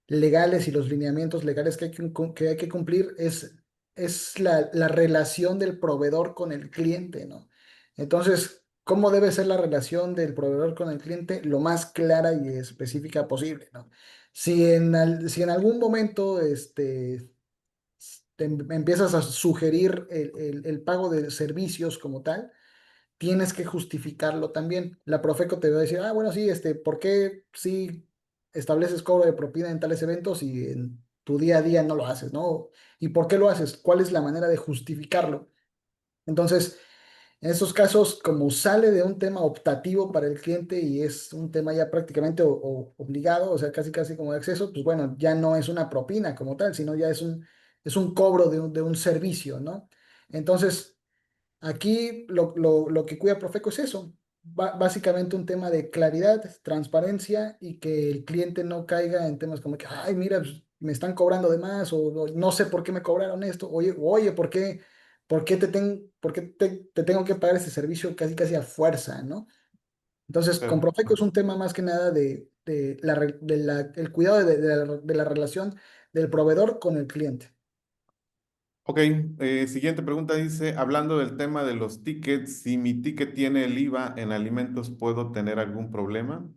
legales y los lineamientos legales que hay que cumplir, es la relación del proveedor con el cliente, ¿no? Entonces, ¿cómo debe ser la relación del proveedor con el cliente? Lo más clara y específica posible, ¿no? Si en algún momento empiezas a sugerir el pago de servicios como tal, tienes que justificarlo también. La Profeco te va a decir, ah, bueno, sí, ¿por qué si estableces cobro de propina en tales eventos y en tu día a día no lo haces, ¿no? ¿Y por qué lo haces? ¿Cuál es la manera de justificarlo? Entonces, en estos casos, como sale de un tema optativo para el cliente y es un tema ya prácticamente obligado, o sea, casi casi como de acceso, pues bueno, ya no es una propina como tal, sino ya es un cobro de un servicio, ¿no? Entonces, aquí lo que cuida Profeco es eso, básicamente un tema de claridad, transparencia y que el cliente no caiga en temas como que, ay, mira, pues, me están cobrando de más o no sé por qué me cobraron esto, oye, ¿por qué te tengo que pagar ese servicio casi casi a fuerza, ¿no? Entonces, con Profeco es un tema más que nada el cuidado de la relación del proveedor con el cliente. Ok, siguiente pregunta dice, hablando del tema de los tickets, si mi ticket tiene el IVA en alimentos, ¿puedo tener algún problema?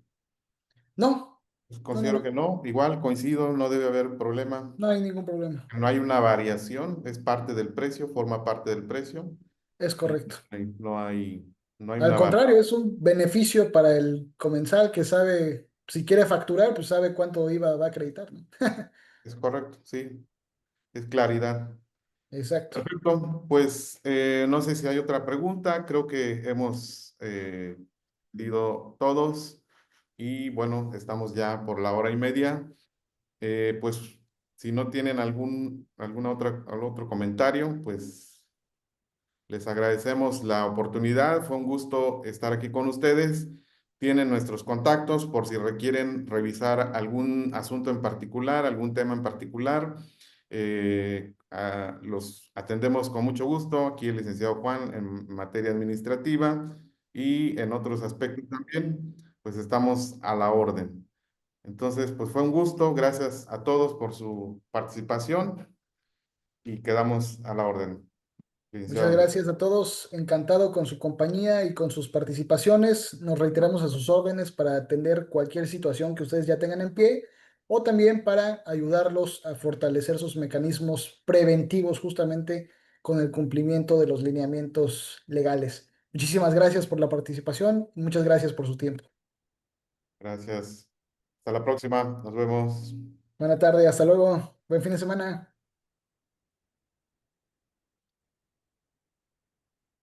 No, Pues no, no, considero que no, no, igual coincido, no debe haber problema. no hay ningún problema. No hay una variación, es parte del precio, forma parte del precio. Es Y correcto. no hay Al una contrario, variación. es un beneficio para el comensal que sabe, si quiere facturar, pues sabe cuánto IVA va a acreditar, ¿no? Es correcto, sí, es claridad. Exacto. Perfecto, pues no sé si hay otra pregunta, creo que hemos ido todos y bueno, estamos ya por la hora y media. Pues si no tienen algún otro comentario, pues les agradecemos la oportunidad. Fue un gusto estar aquí con ustedes. Tienen nuestros contactos por si requieren revisar algún asunto en particular, algún tema en particular. Los atendemos con mucho gusto. Aquí el licenciado Juan en materia administrativa y en otros aspectos también, pues estamos a la orden. Entonces, pues fue un gusto. Gracias a todos por su participación y quedamos a la orden, Muchas licenciado. gracias a todos. Encantado con su compañía y con sus participaciones. Nos reiteramos a sus órdenes para atender cualquier situación que ustedes ya tengan en pie o también para ayudarlos a fortalecer sus mecanismos preventivos justamente con el cumplimiento de los lineamientos legales. Muchísimas gracias por la participación y muchas gracias por su tiempo. Gracias. Hasta la próxima. Nos vemos. Buena tarde, hasta luego. Buen fin de semana.